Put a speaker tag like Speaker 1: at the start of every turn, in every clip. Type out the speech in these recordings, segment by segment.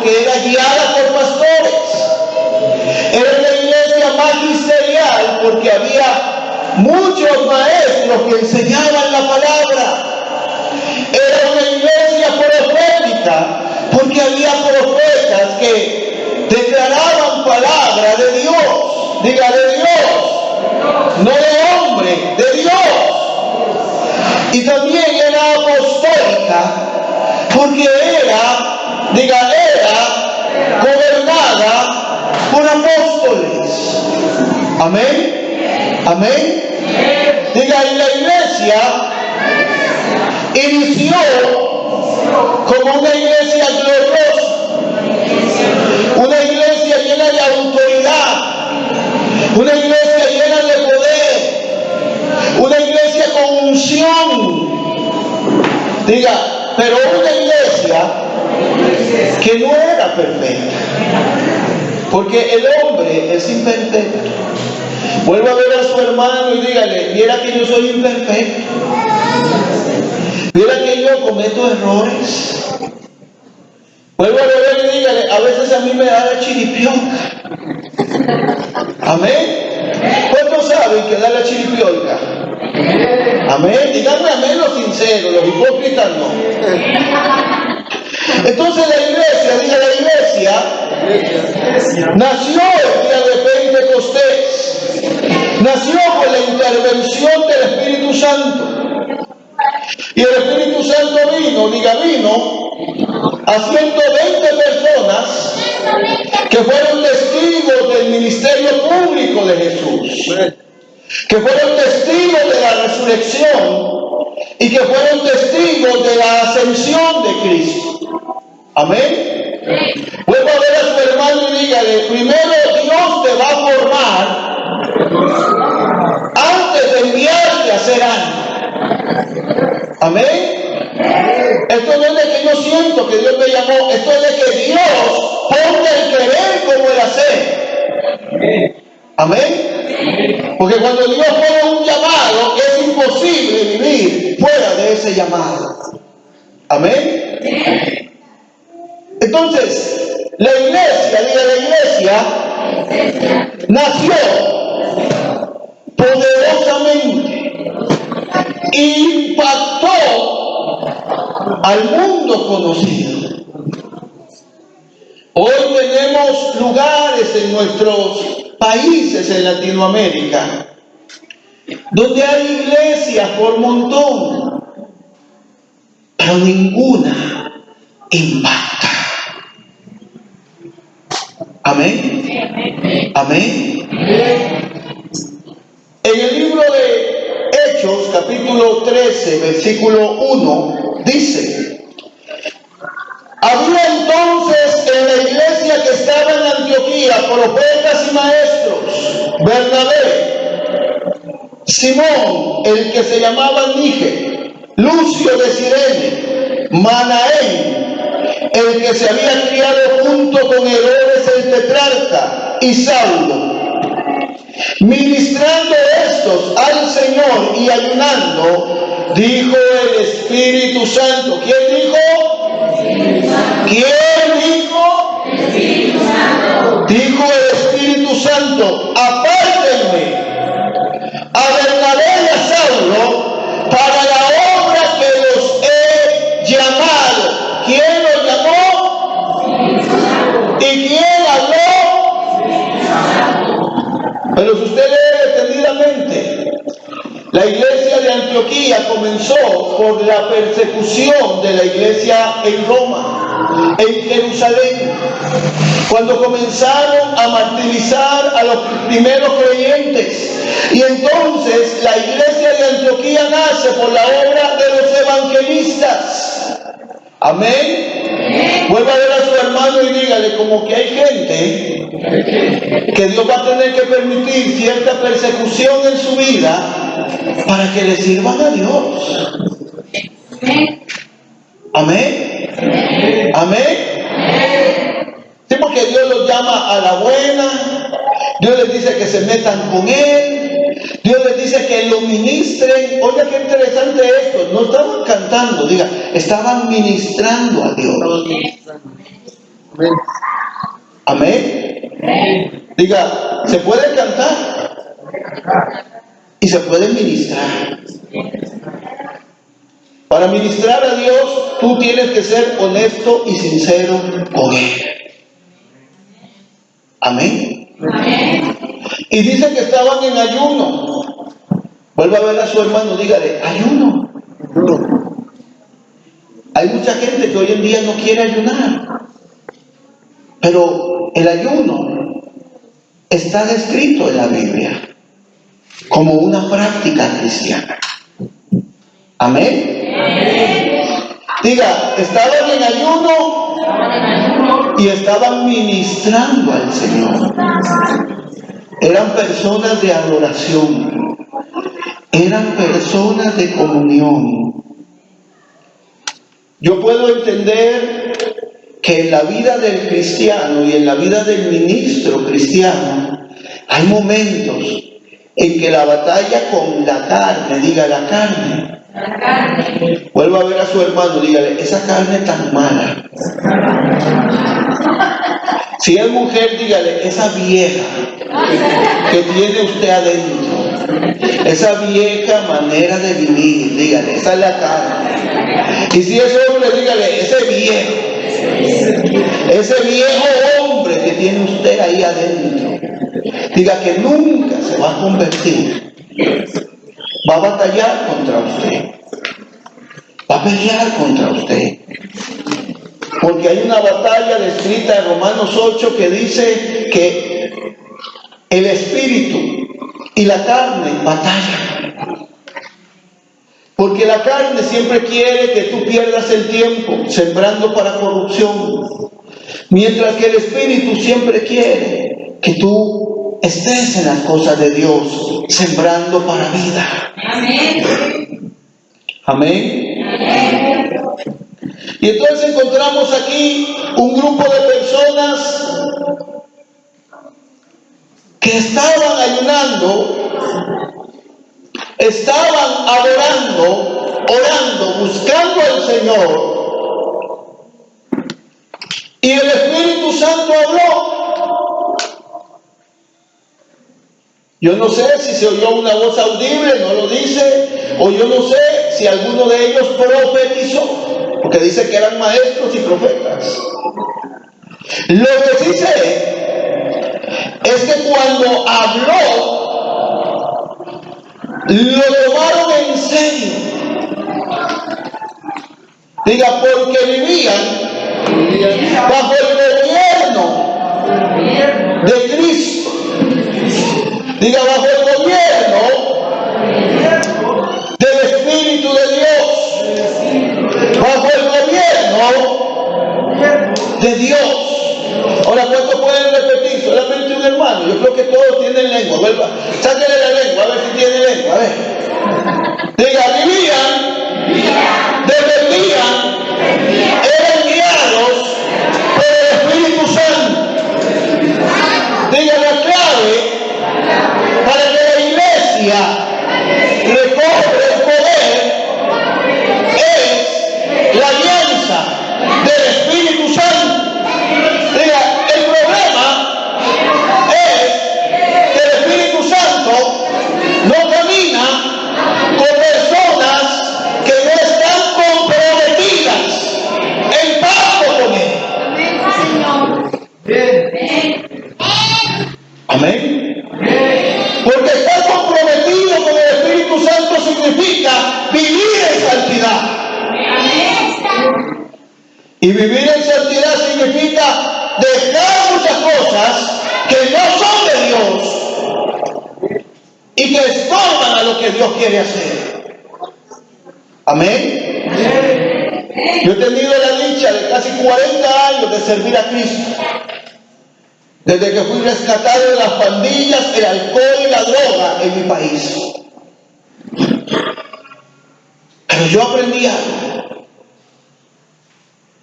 Speaker 1: porque era guiada por pastores. Era una iglesia magisterial porque había muchos maestros que enseñaban la palabra. Era una iglesia profética porque había profetas que declaraban palabra de Dios. Diga, de Dios, no de hombre, de Dios. Y también era apostólica porque era gobernada por apóstoles. Amén. Amén. Diga, y la iglesia inició como una iglesia gloriosa, una iglesia llena de autoridad, una iglesia llena de poder, una iglesia con unción. Diga, pero una iglesia que no era perfecta, porque el hombre es imperfecto. Vuelva a ver a su hermano y dígale, viera que yo soy imperfecto, viera que yo cometo errores. Vuelva a ver y dígale, a veces a mí me da la chiripionca. Amén. ¿Cuántos saben que da la chiripionca? Amén. Díganme amén los sinceros, los hipócritas no. Entonces la iglesia nació el día de Pentecostés. Nació por la intervención del Espíritu Santo. Y el Espíritu Santo vino a 120 personas que fueron testigos del ministerio público de Jesús, que fueron testigos de la resurrección y que fueron testigos de la ascensión de Cristo. Amén. Vuelva a ver a su hermano y dígale, primero Dios te va a formar antes de enviarte a hacer algo. Amén. Esto no es de que yo siento que Dios me llamó, esto es de que Dios pone el querer como el hacer. Amén. Porque cuando Dios pone un llamado, es imposible vivir fuera de ese llamado. Amén. Entonces, la iglesia nació poderosamente, impactó al mundo conocido. Hoy tenemos lugares en nuestros países en Latinoamérica donde hay iglesias por montón, pero ninguna impacta. Amén. Amén. En el libro de Hechos, capítulo 13, versículo 1, dice: había entonces en la iglesia que estaba en Antioquía profetas y maestros: Bernabé, Simón, el que se llamaba Níger, Lucio de Cirene, Manaén, el que se había criado junto con Herodes el tetrarca, y Saulo. Ministrando estos al Señor y ayunando, dijo el Espíritu Santo. ¿Quién dijo? ¿Quién dijo?
Speaker 2: El Espíritu Santo.
Speaker 1: Dijo el Espíritu Santo: apártenme a Bernabé y a Saulo para la obra que los he llamado. ¿Quién los llamó? ¿Y quién habló? Pero si usted lee detenidamente, la iglesia de Antioquía comenzó por la persecución de la iglesia en Roma, en Jerusalén, cuando comenzaron a martirizar a los primeros creyentes. Y entonces la iglesia de Antioquía nace por la obra de los evangelistas. Amén. Vuelva a ver a su hermano y dígale, como que hay gente que Dios va a tener que permitir cierta persecución en su vida para que le sirvan a Dios. Amén. Amén. Sí, porque Dios los llama a la buena. Dios les dice que se metan con Él. Dios les dice que lo ministren. Oiga, qué interesante esto. No estaban cantando, diga, estaban ministrando a Dios. Amén. Diga, se puede cantar y se puede ministrar. Para ministrar a Dios, tú tienes que ser honesto y sincero con Él. Amén. Y dice que estaban en ayuno. Vuelva a ver a su hermano, dígale, ayuno. Hay mucha gente que hoy en día no quiere ayunar. Pero el ayuno está descrito en la Biblia como una práctica cristiana. Amén. Diga, estaban en ayuno y estaban ministrando al Señor. Eran personas de adoración. Eran personas de comunión. Yo puedo entender que en la vida del cristiano y en la vida del ministro cristiano hay momentos en que la batalla con la carne, diga la carne, vuelva a ver a su hermano, dígale, esa carne tan mala. Si es mujer, dígale, esa vieja que tiene usted adentro, esa vieja manera de vivir, dígale, esa es la carne. Y si es hombre, dígale, ese viejo hombre que tiene usted ahí adentro, diga que nunca se va a convertir, va a batallar contra usted, va a pelear contra usted, porque hay una batalla descrita en Romanos 8 que dice que el espíritu y la carne batallan. Porque la carne siempre quiere que tú pierdas el tiempo sembrando para corrupción, mientras que el espíritu siempre quiere que tú estés en las cosas de Dios, sembrando para vida. Amén. Amén. Y entonces encontramos aquí un grupo de personas que estaban ayunando, estaban adorando, orando, buscando al Señor, y el Espíritu Santo habló. Yo no sé si se oyó una voz audible, no lo dice, o yo no sé si alguno de ellos profetizó, porque dice que eran maestros y profetas. Lo que sí sé es que cuando habló, lo tomaron en serio. Diga, porque vivían bajo el gobierno de Cristo. Diga, bajo el gobierno del Espíritu de Dios. Bajo el gobierno de Dios. Ahora, ¿cuántos pueden repetir? Solamente un hermano. Yo creo que todos tienen lengua. Vuelva, sáquenle la lengua, a ver si tiene lengua. A ver. Diga, vivían, dependían, eran guiados por el Espíritu Santo. Diga, la clave para que la iglesia recobre el poder es la alianza del Espíritu Santo. Diga, el problema es que el Espíritu Santo no camina con personas que no están comprometidas en pacto con Él. Amén. Porque estar comprometido con el Espíritu Santo significa vivir en santidad. Y vivir en santidad significa dejar muchas cosas que no son de Dios y que estorban a lo que Dios quiere hacer. Amén. Yo he tenido la dicha de casi 40 años de servir a Cristo. Desde que fui rescatado de las pandillas, el alcohol y la droga en mi país. Pero yo aprendí algo.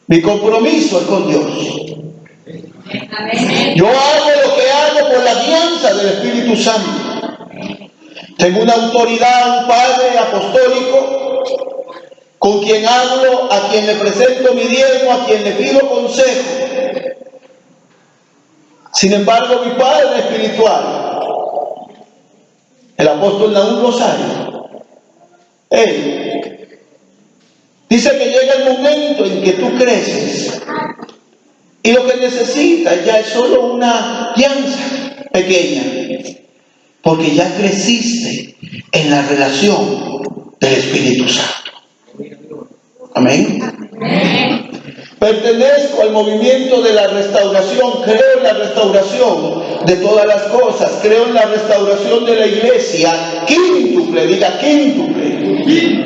Speaker 1: Mi compromiso es con Dios. Yo hago lo que hago por la alianza del Espíritu Santo. Tengo una autoridad, un padre apostólico, con quien hablo, a quien le presento mi diezmo, a quien le pido consejo. Sin embargo, mi padre espiritual, el apóstol Naúm Rosario, él dice que llega el momento en que tú creces y lo que necesitas ya es solo una guianza pequeña, porque ya creciste en la relación del Espíritu Santo. Amén. Pertenezco al movimiento de la restauración, creo en la restauración de todas las cosas, creo en la restauración de la iglesia, quíntuple, diga quíntuple,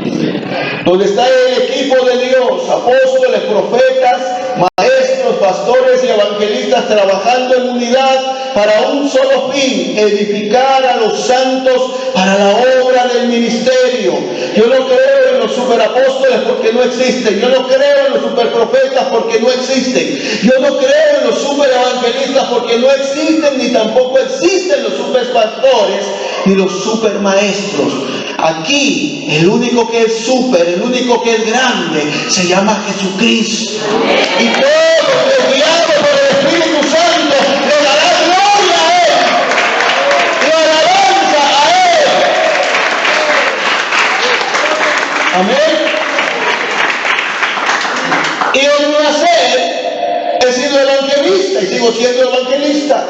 Speaker 1: donde está el equipo de Dios, apóstoles, profetas, maestros, pastores y evangelistas trabajando en unidad para un solo fin, edificar a los santos para la obra del ministerio. Yo no creo en los superapóstoles porque no existen, yo no creo en los superprofetas porque no existen, yo no creo en los superevangelistas porque no existen, ni tampoco existen los superpastores ni los supermaestros. Aquí el único que es super, el único que es grande se llama Jesucristo, y todos guiados por el Espíritu Santo le darán gloria a Él y alabanza a Él. Amén. Y en mi hacer he sido evangelista y sigo siendo evangelista.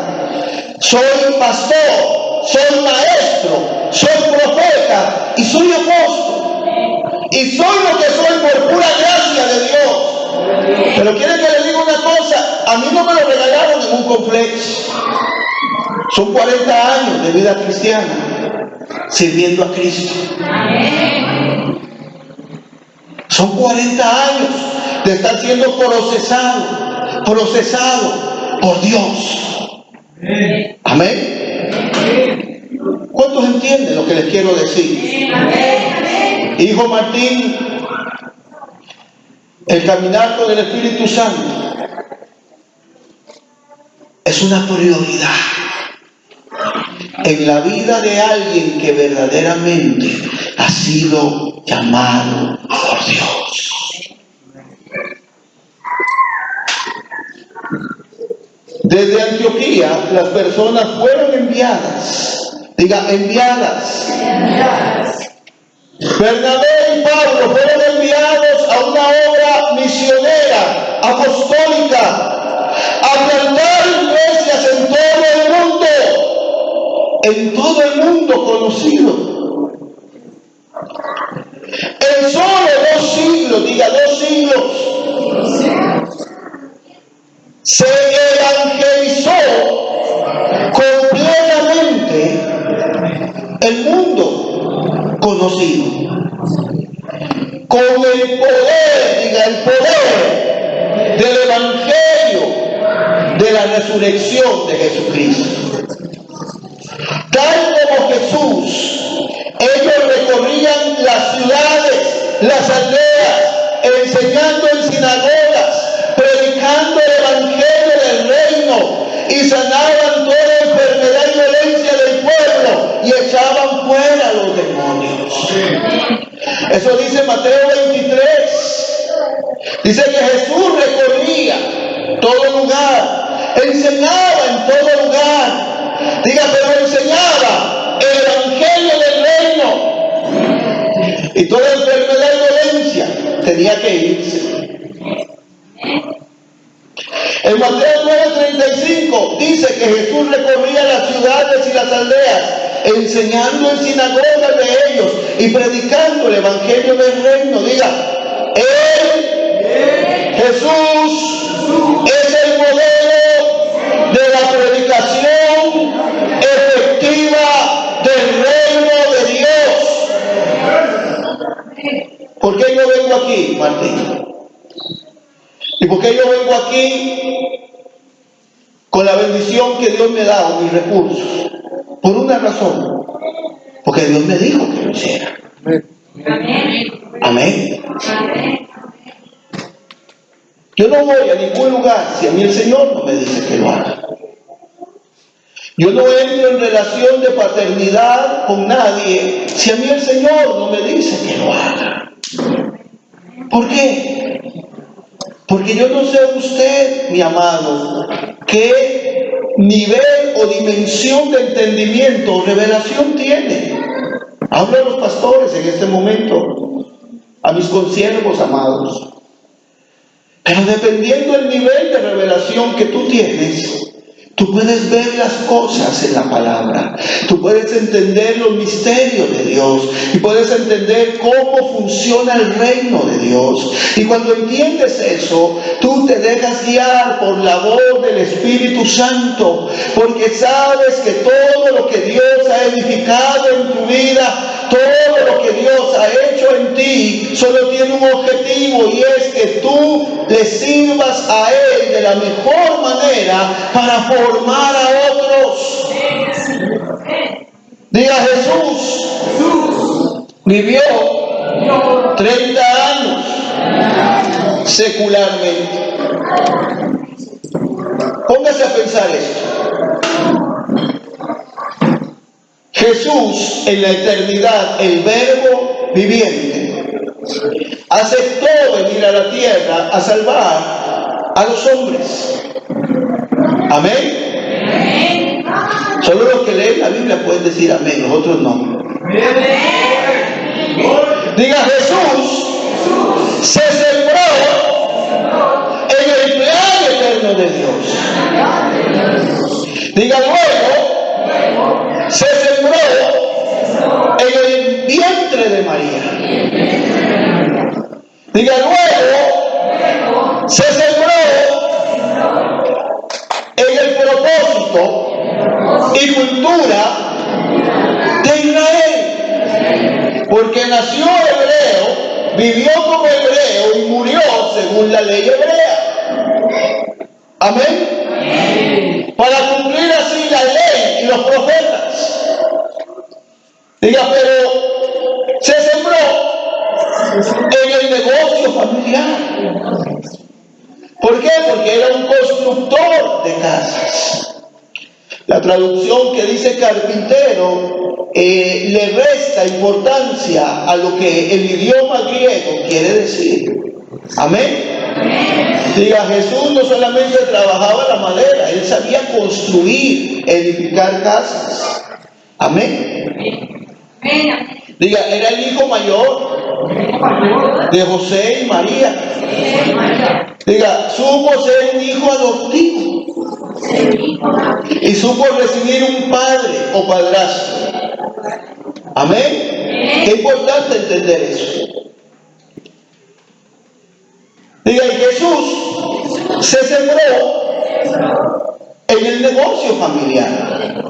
Speaker 1: Soy pastor, soy maestro, soy profeta y soy apóstol. Y soy lo que soy por pura gracia de Dios. Pero quieren que les diga una cosa, a mí no me lo regalaron en un complejo. Son 40 años de vida cristiana sirviendo a Cristo. Son 40 años de estar siendo procesado por Dios. Amén. ¿Cuántos entienden lo que les quiero decir? Hijo Martín, el caminar con el Espíritu Santo es una prioridad en la vida de alguien que verdaderamente ha sido llamado por Dios. Desde Antioquía las personas fueron enviadas. Diga, enviadas. Bernabé y Pablo fueron enviados a una obra misionera, apostólica, a plantar iglesias en todo el mundo conocido. En solo 2 siglos, diga 2 siglos, se evangelizó completamente el mundo conocido. Con el poder, diga el poder del Evangelio de la resurrección de Jesucristo. Tal como Jesús, ellos recorrían las ciudades, las aldeas, enseñando en sinagogas, predicando el Evangelio del reino, y sanaban toda enfermedad y dolencia del pueblo y echaban fuera a los demonios. Eso dice Mateo 23. Dice que Jesús recorría todo lugar, enseñaba en todo lugar. Diga, pero enseñaba el Evangelio del reino, y toda enfermedad y dolencia tenía que irse. En Mateo 9:35 dice que Jesús recorría las ciudades y las aldeas, enseñando en sinagogas de ellos y predicando el Evangelio del reino. Diga, Él, Jesús, es el modelo de la predicación efectiva del reino de Dios. ¿Por qué yo vengo aquí, Martín? ¿Y por qué yo vengo aquí con la bendición que Dios me da o mis recursos? Por una razón. Porque Dios me dijo que lo hiciera. Amén. Yo no voy a ningún lugar si a mí el Señor no me dice que lo haga. Yo no entro en relación de paternidad con nadie si a mí el Señor no me dice que lo haga. ¿Por qué? Porque yo no sé usted, mi amado, qué nivel o dimensión de entendimiento o revelación tiene. Hablo a los pastores en este momento, a mis consiervos amados. Pero dependiendo del nivel de revelación que tú tienes, tú puedes ver las cosas en la palabra. Tú puedes entender los misterios de Dios. Y puedes entender cómo funciona el reino de Dios. Y cuando entiendes eso, tú te dejas guiar por la voz del Espíritu Santo. Porque sabes que todo lo que Dios ha edificado en tu vida, todo lo que Dios ha hecho en ti, solo tiene un objetivo, y es que tú le sirvas a Él de la mejor manera para formar a otros. Diga: Jesús vivió 30 años secularmente. Póngase a pensar esto. Jesús, en la eternidad, el Verbo viviente, aceptó venir a la tierra a salvar a los hombres. Amén. Solo los que leen la Biblia pueden decir amén, los otros no. Diga: Jesús se sembró en el plan eterno de Dios. Diga: luego se sembró en el vientre de María. Diga: luego se sembró en el propósito y cultura de Israel. Porque nació hebreo, vivió como hebreo y murió según la ley hebrea. Amén. Para cumplir así la ley y los profetas. Diga: pero se sembró en el negocio familiar. ¿Por qué? Porque era un constructor de casas. La traducción que dice carpintero le resta importancia a lo que el idioma griego quiere decir. Amén. Diga: Jesús no solamente trabajaba la madera, Él sabía construir, edificar casas. Amén. Diga: era el hijo mayor de José y María. Diga: supo ser un hijo adoptivo y supo recibir un padre o padrastro. Amén. Qué importante entender eso. Diga: y Jesús se sembró en el negocio familiar,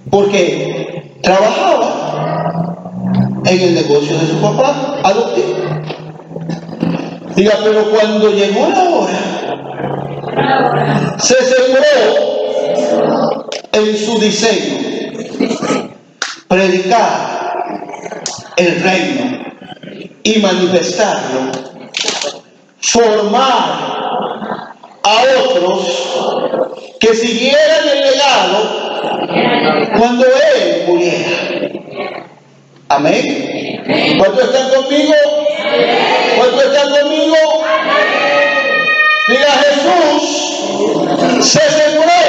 Speaker 1: porque trabajaba en el negocio de su papá adoptivo. Diga: pero cuando llegó la hora, se sembró en su diseño predicar el reino y manifestarlo, formar a otros que siguieran el legado cuando Él muriera. Amén. ¿Cuántos están conmigo? ¿Cuántos están conmigo? Diga: Jesús se sembró,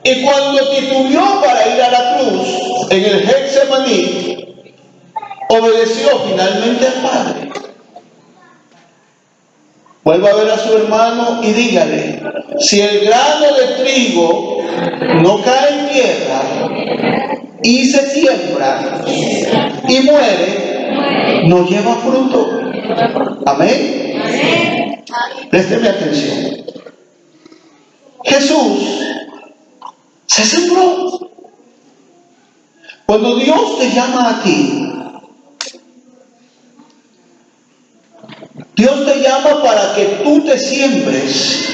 Speaker 1: y cuando titubeó para ir a la cruz en el Getsemaní, obedeció finalmente al Padre. Vuelva a ver a su hermano y dígale: si el grano de trigo no cae en tierra y se siembra y muere, no lleva fruto. Amén. Présteme atención. Jesús se sembró. Cuando Dios te llama a ti, Dios te llama para que tú te siembres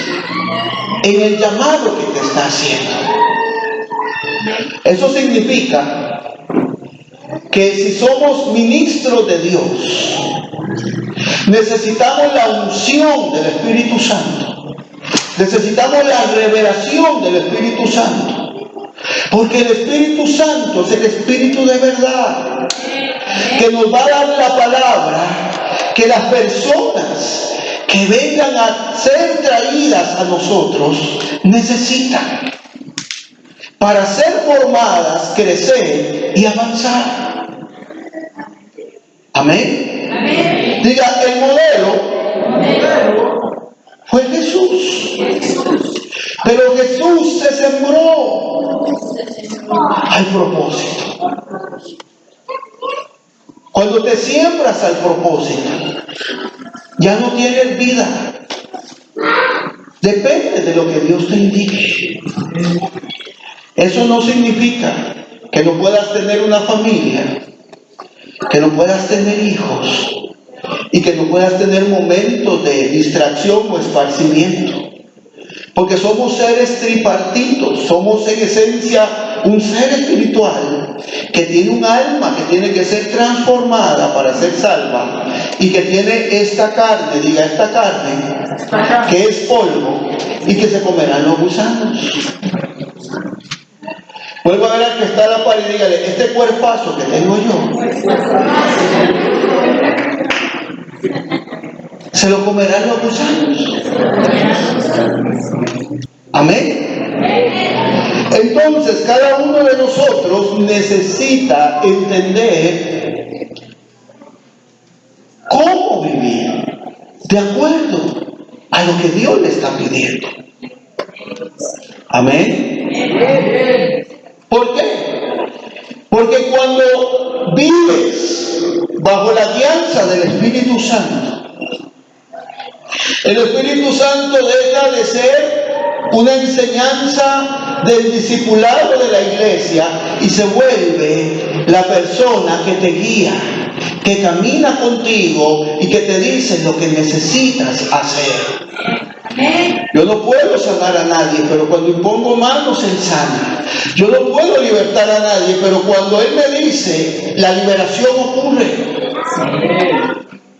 Speaker 1: en el llamado que te está haciendo. Eso significa que si somos ministros de Dios, necesitamos la unción del Espíritu Santo. Necesitamos la revelación del Espíritu Santo. Porque el Espíritu Santo es el Espíritu de verdad, que nos va a dar la palabra que las personas que vengan a ser traídas a nosotros, necesitan para ser formadas, crecer y avanzar. Amén.
Speaker 2: Amén.
Speaker 1: Diga, el modelo fue Jesús. Pero Jesús se sembró al propósito. Cuando te siembras al propósito, ya no tienes vida. Depende de lo que Dios te indique. Eso no significa que no puedas tener una familia, que no puedas tener hijos y que no puedas tener momentos de distracción o esparcimiento. Porque somos seres tripartitos, somos en esencia un ser espiritual que tiene un alma que tiene que ser transformada para ser salva y que tiene esta carne, diga esta carne, que es polvo y que se comerán los gusanos. Vuelvo a ver al que está a la par y dígale, este cuerpazo que tengo yo, se lo comerán los gusanos. Amén. Entonces, cada uno de nosotros necesita entender cómo vivir de acuerdo a lo que Dios le está pidiendo. Amén. ¿Por qué? Porque cuando vives bajo la guianza del Espíritu Santo, el Espíritu Santo deja de ser una enseñanza del discipulado de la iglesia y se vuelve la persona que te guía, que camina contigo y que te dice lo que necesitas hacer. Yo no puedo sanar a nadie, pero cuando impongo manos, Él sana. Yo no puedo libertar a nadie, pero cuando Él me dice, la liberación ocurre.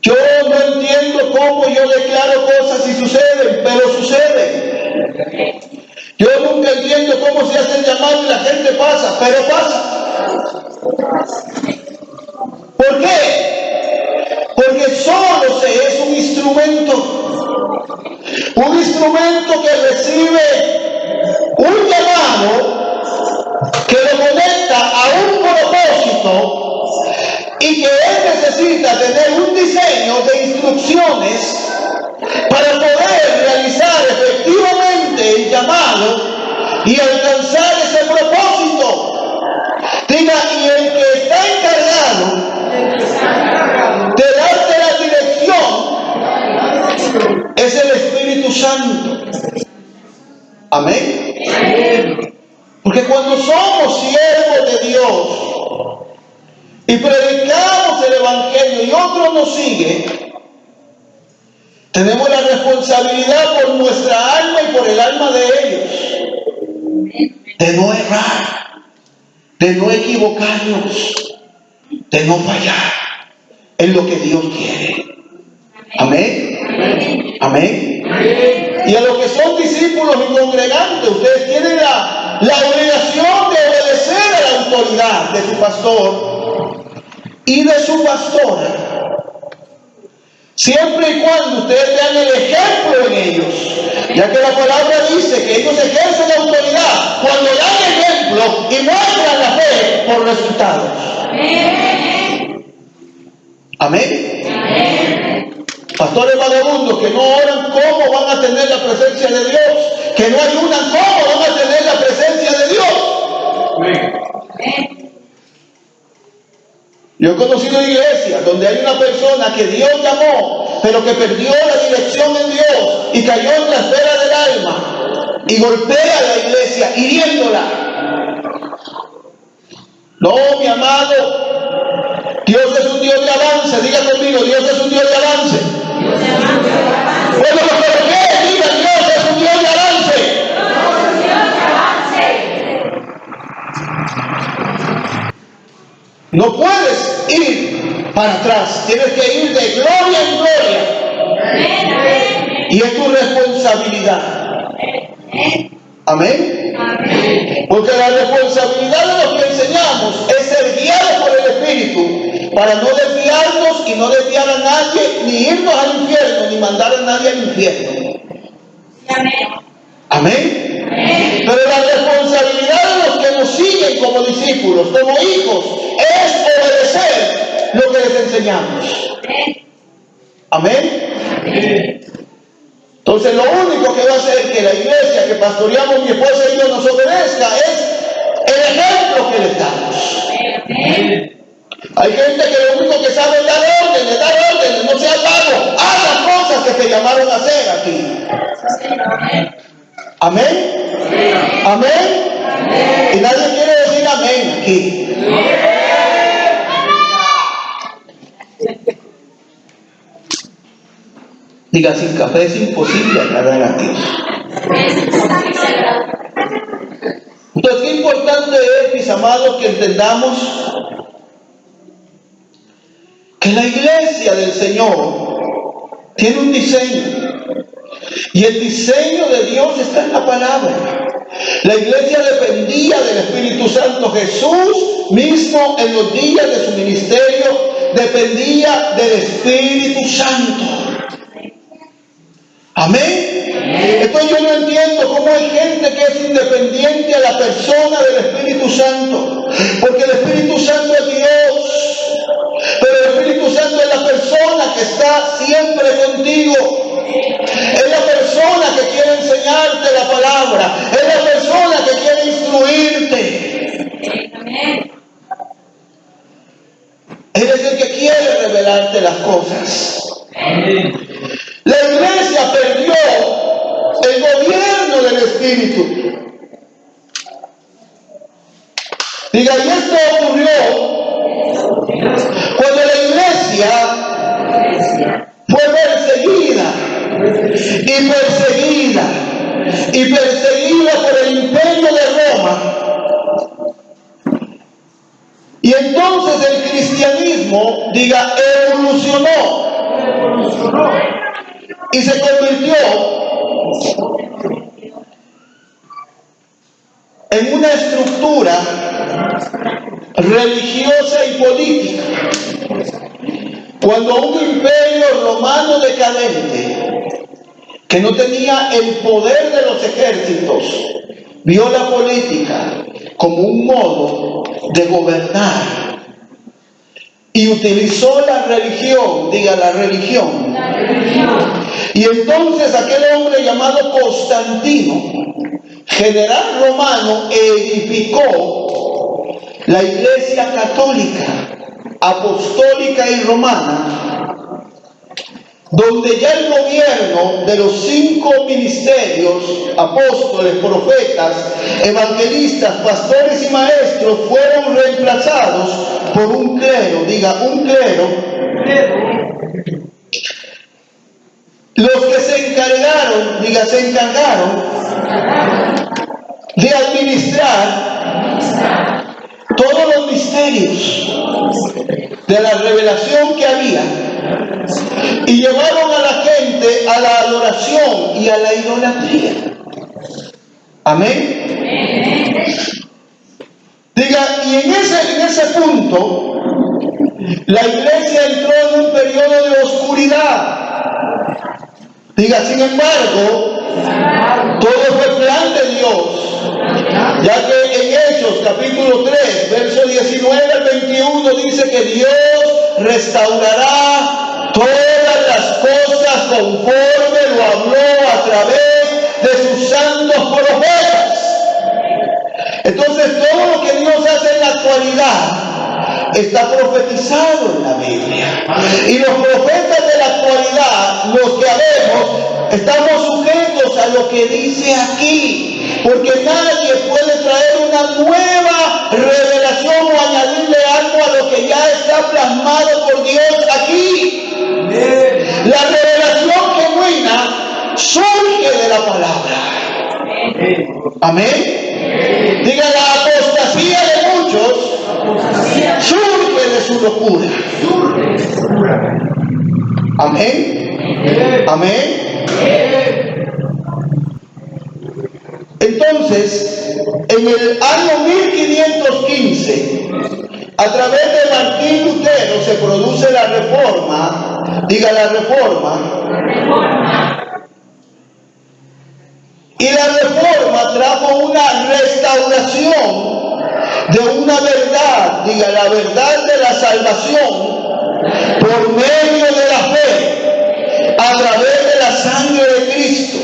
Speaker 1: Yo no entiendo cómo yo declaro cosas y suceden, pero suceden. Yo nunca entiendo cómo se hace el llamado y la gente pasa, pero pasa. ¿Por qué? Porque solo se es un instrumento. Un instrumento que recibe un llamado que lo conecta a un propósito y que él necesita tener un diseño de instrucciones para poder realizar efectivamente el llamado y alcanzar ese propósito. Diga, y el que está encargado de darte la dirección es el Espíritu Santo. Amén. Porque cuando somos siervos de Dios y predicamos el Evangelio y otros nos siguen, tenemos la responsabilidad por nuestra alma y por el alma de ellos, de no errar, de no equivocarnos, de no fallar en lo que Dios quiere. Amén. Amén. Y a los que son discípulos y congregantes, ustedes tienen la obligación de obedecer a la autoridad de su pastor y de su pastora, siempre y cuando ustedes vean el ejemplo en ellos, ya que la palabra dice que ellos ejercen la autoridad cuando dan ejemplo y muestran la fe por resultados. Amén. Amén. Pastores vagabundos que no oran, ¿cómo van a tener la presencia de Dios? Que no ayunan, ¿cómo van a tener la presencia de Dios? Amén. Yo he conocido iglesias donde hay una persona que Dios llamó, pero que perdió la dirección en Dios y cayó en la esfera del alma y golpea a la iglesia hiriéndola. No, mi amado, Dios es un Dios de avance. Diga conmigo, Dios es un Dios de avance. Bueno, ¿pero qué? Diga, Dios es un Dios de avance. No puedes ir para atrás, tienes que ir de gloria en gloria. Y es tu responsabilidad. Amén. Porque la responsabilidad de lo que enseñamos es ser guiados por el Espíritu para no desviarnos y no desviar a nadie, ni irnos al infierno, ni mandar a nadie al infierno. Amén. Pero la responsabilidad de los que nos siguen como discípulos, como hijos, es obedecer lo que les enseñamos. Amén. Entonces lo único que va a hacer que la iglesia que pastoreamos mi esposa y yo nos obedezca es el ejemplo que les damos. Hay gente que lo único que sabe es dar órdenes, no sea vago, haz las cosas que te llamaron a hacer aquí. Amén. Amén. Y nadie quiere decir amén aquí. Diga, sin café es imposible agradar a Dios. Entonces, qué importante es, mis amados, que entendamos que la iglesia del Señor tiene un diseño. Y el diseño de Dios está en la palabra. La iglesia dependía del Espíritu Santo. Jesús mismo en los días de su ministerio dependía del Espíritu Santo. Amén. Entonces yo no entiendo cómo hay gente que es independiente a la persona del Espíritu Santo. Porque el Espíritu Santo es Dios. Pero el Espíritu Santo es la persona que está siempre contigo. Es la persona que quiere enseñarte la palabra. Es la persona que quiere instruirte. Es el que quiere revelarte las cosas. La iglesia perdió el gobierno del Espíritu. Diga, y esto ocurrió cuando la iglesia fue perseguida por el imperio de Roma. Y entonces el cristianismo, diga, evolucionó y se convirtió en una estructura religiosa y política. Cuando un imperio romano decadente, que no tenía el poder de los ejércitos, vio la política como un modo de gobernar y utilizó la religión, diga la religión. Y entonces aquel hombre llamado Constantino, general romano, edificó la iglesia católica, apostólica y romana, donde ya el gobierno de los 5 ministerios, apóstoles, profetas, evangelistas, pastores y maestros, fueron reemplazados por un clero, diga un clero, los que se encargaron, diga se encargaron de administrar todos los misterios de la revelación que había y llevaron a la gente a la adoración y a la idolatría. Amén. Diga, y en ese punto la iglesia entró en un periodo de oscuridad. Diga, sin embargo, todo fue plan de Dios, ya que en Hechos capítulo 3, verso 19 al 21 dice que Dios restaurará todas las cosas conforme lo habló a través de sus santos profetas. Entonces todo lo que Dios hace en la actualidad está profetizado en la Biblia. Y los profetas de la actualidad, los que habemos, estamos sujetos a lo que dice aquí, porque nadie puede traer una nueva revelación o añadirle algo a lo que ya está plasmado por Dios aquí. La revelación genuina surge de la palabra. Amén. Diga, la apostasía de muchos surge de su locura. Amén. Amén. Entonces, en el año 1515, A través de Martín Lutero se produce la reforma, diga la reforma. Y la reforma trajo una restauración de una verdad, diga la verdad de la salvación por medio de la fe, a través de la sangre de Cristo.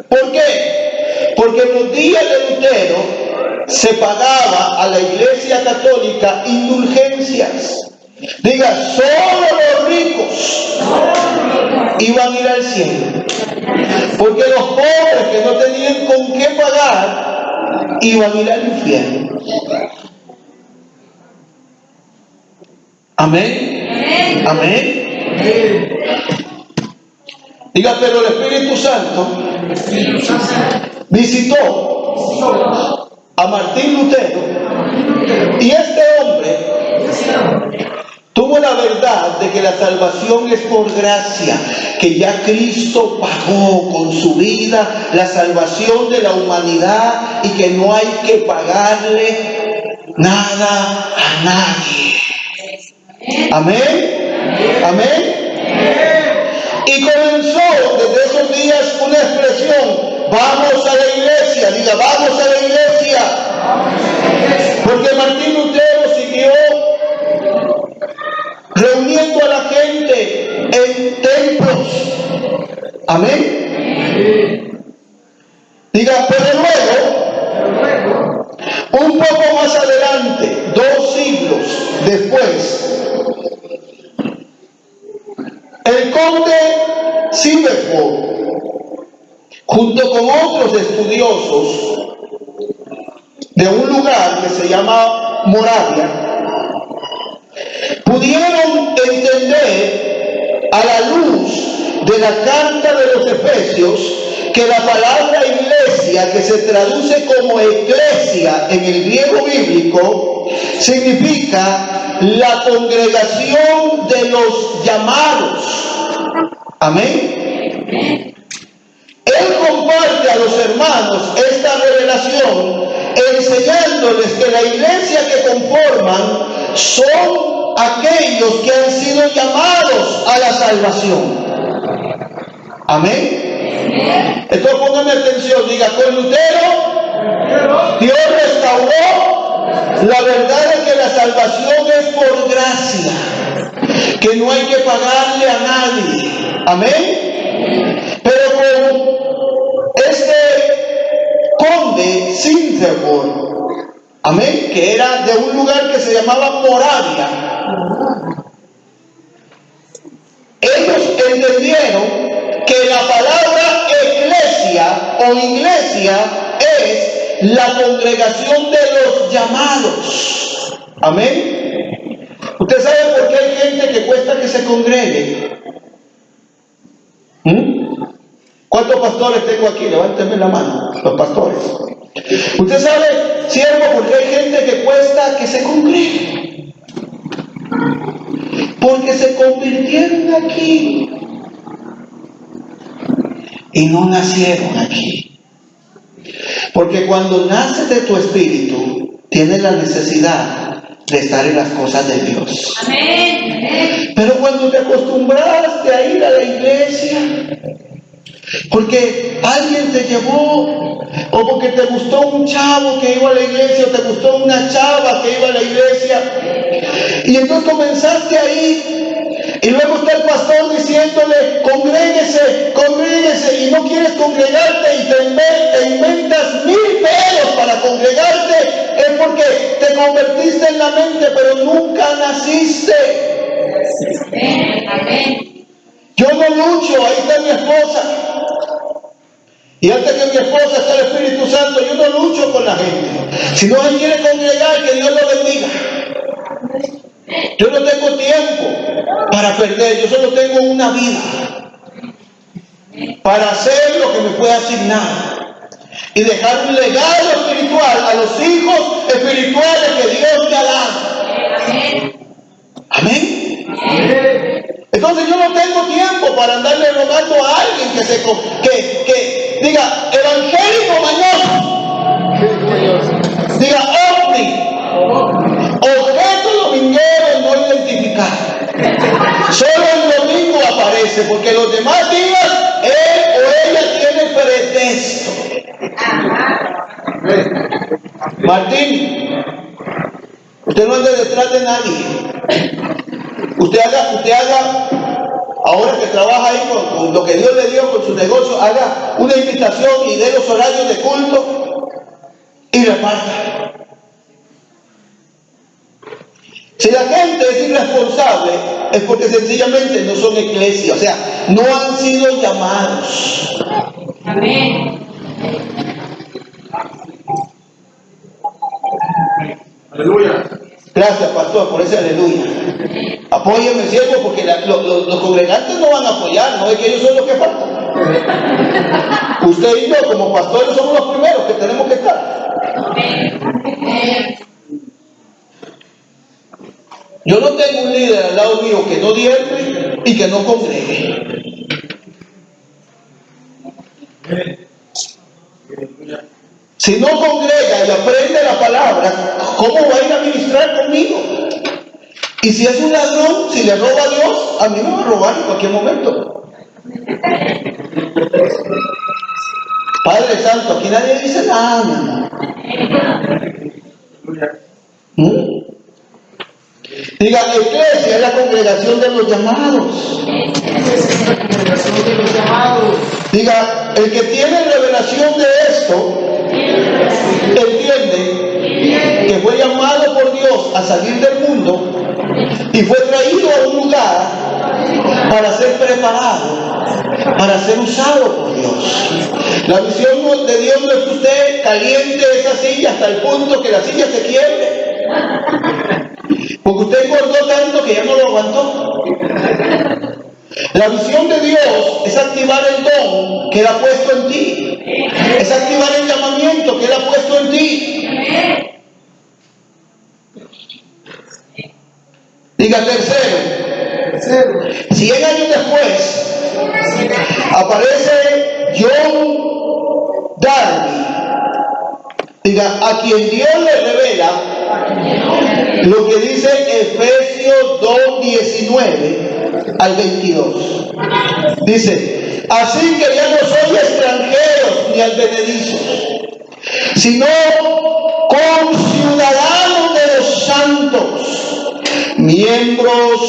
Speaker 1: ¿Por qué? Porque en los días de Lutero se pagaba a la Iglesia Católica indulgencias. Diga, solo los ricos iban a ir al cielo. Porque los pobres que no tenían con qué pagar iban a ir al infierno. Amén. Amén. Diga, pero el Espíritu Santo visitó a Martín Lutero y este hombre tuvo la verdad de que la salvación es por gracia, que ya Cristo pagó con su vida la salvación de la humanidad y que no hay que pagarle nada a nadie. Amén. Amén. Y comenzó desde esos días una expresión: vamos a la iglesia. Diga, vamos a la iglesia. Porque Martín Lutero siguió reuniendo a la gente en templos. Amén. Diga, pero luego, un poco más adelante, 2 siglos después, el conde Silverford, junto con otros estudiosos de un lugar que se llama Moravia, pudieron entender a la luz de la carta de los Efesios que la palabra iglesia, que se traduce como eclesia en el griego bíblico, significa la congregación de los llamados. Amén. Él comparte a los hermanos esta revelación, enseñándoles que la iglesia que conforman son aquellos que han sido llamados a la salvación. Amén. Entonces pónganme atención, diga, con Lutero, Dios restauró la verdad de que la salvación es por gracia, que no hay que pagarle a nadie. Amén. Pero con este conde Silverford, amén, que era de un lugar que se llamaba Moravia, ellos entendieron que la palabra eclesia o iglesia es la congregación de los llamados. Amén. ¿Usted sabe por qué hay gente que cuesta que se congregue? ¿Cuántos pastores tengo aquí? Levánteme la mano, los pastores. ¿Usted sabe, siervo, por qué hay gente que cuesta que se congregue? Porque se convirtieron aquí y no nacieron aquí. Porque cuando naces de tu espíritu, tienes la necesidad de estar en las cosas de Dios.
Speaker 2: Amén.
Speaker 1: Pero cuando te acostumbraste a ir a la iglesia, porque alguien te llevó, o porque te gustó un chavo que iba a la iglesia, o te gustó una chava que iba a la iglesia, y entonces comenzaste a ir, y luego está el pastor diciéndole, congréguese, congréguese, y no quieres congregarte, y te inventas 1000 peros para congregarte, es porque te convertiste en la mente, pero nunca naciste.
Speaker 2: Amén.
Speaker 1: Yo no lucho, ahí está mi esposa. Y antes que mi esposa está el Espíritu Santo, yo no lucho con la gente. Si no se quiere congregar, que Dios lo bendiga. Yo no tengo tiempo para perder, yo solo tengo una vida para hacer lo que me fue asignado y dejar un legado espiritual a los hijos espirituales que Dios me ha dado. Amén. Entonces yo no tengo tiempo para andarle rogando a alguien que diga evangélico mañoso, diga ovni, objeto aparece, porque los demás días él o ella tiene pretexto. Martín, usted no ande detrás de nadie. Usted haga, ahora que trabaja ahí con lo que Dios le dio con su negocio, haga una invitación y dé los horarios de culto y reparta. Si la gente es irresponsable, es porque sencillamente no son iglesia, o sea, no han sido llamados.
Speaker 2: Amén.
Speaker 3: Aleluya.
Speaker 1: Gracias, pastor, por ese aleluya. Apóyeme, siervo, porque los congregantes no van a apoyar, no es que ellos son los que faltan. Usted y yo, como pastores, somos los primeros que tenemos que estar. Yo no tengo un líder al lado mío que no diezme y que no congregue. Si no congrega y aprende la palabra, ¿cómo va a ir a ministrar conmigo? Y si es un ladrón, si le roba a Dios, a mí me va a robar en cualquier momento. Padre Santo, aquí nadie dice nada. Diga, iglesia es la congregación de los llamados. Diga, el que tiene revelación de esto, entiende que fue llamado por Dios a salir del mundo y fue traído a un lugar para ser preparado, para ser usado por Dios. La visión de Dios no es que usted caliente esa silla hasta el punto que la silla se quiebre, porque usted engordó tanto que ya no lo aguantó. La visión de Dios es activar el don que Él ha puesto en ti, es activar el llamamiento que Él ha puesto en ti. Diga tercero, 100 años después aparece John Darby. Diga, a quien Dios le revela lo que dice Efesios 2:19 al 22. Dice, así que ya no soy extranjeros ni advenedizos, sino conciudadanos de los santos, miembros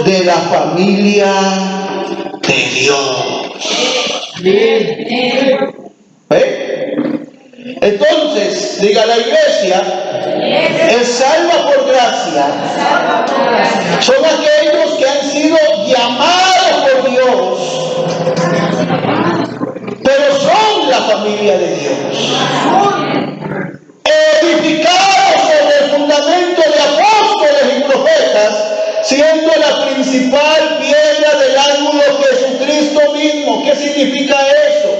Speaker 1: de la familia de Dios. ¿Ve? Entonces, diga, la iglesia es salva por gracia. Son aquellos que han sido llamados por Dios, pero son la familia de Dios, edificados sobre el fundamento de apóstoles y profetas, siendo la principal piedra del ángulo Jesucristo mismo. ¿Qué significa eso?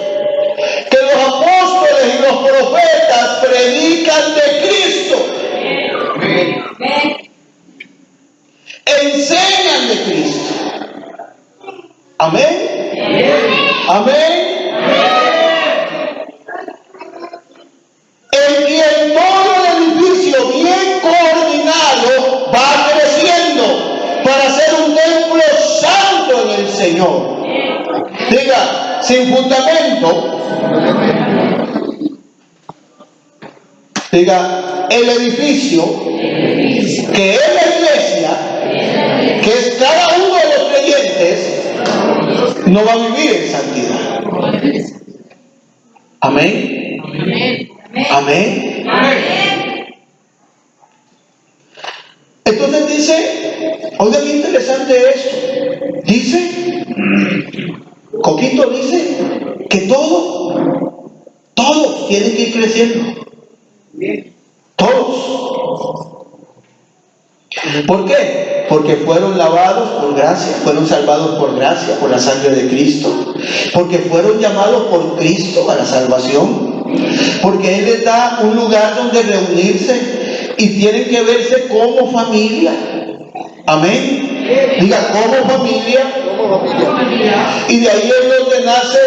Speaker 1: Que los apóstoles y los profetas predican de Cristo, enseñan de Cristo. Amén. Amén. En quien todo el edificio bien coordinado va creciendo para ser un templo santo en el Señor. Diga, sin fundamento. Diga, el edificio que es la iglesia, que es cada uno de los creyentes, no va a vivir en santidad. Amén. Amén. Entonces dice, oiga qué interesante esto. Dice, Coquito dice que todos tienen que ir creciendo. Todos. ¿Por qué? Porque fueron lavados por gracia, fueron salvados por gracia, por la sangre de Cristo, porque fueron llamados por Cristo a la salvación, porque Él les da un lugar donde reunirse y tienen que verse como familia. Amén. Diga, como familia. Y de ahí es donde nace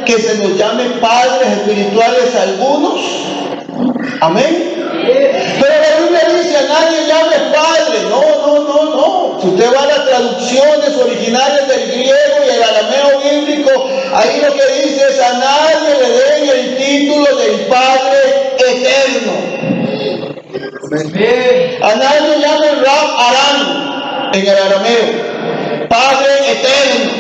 Speaker 1: que se nos llamen padres espirituales a algunos. Amén. Pero la Biblia dice, a nadie llame padre. No. Si usted va a las traducciones originales del griego y el el arameo bíblico, ahí lo que dice es: a nadie le den el título del Padre eterno. A nadie llamen Rab Aram en el arameo, Padre eterno.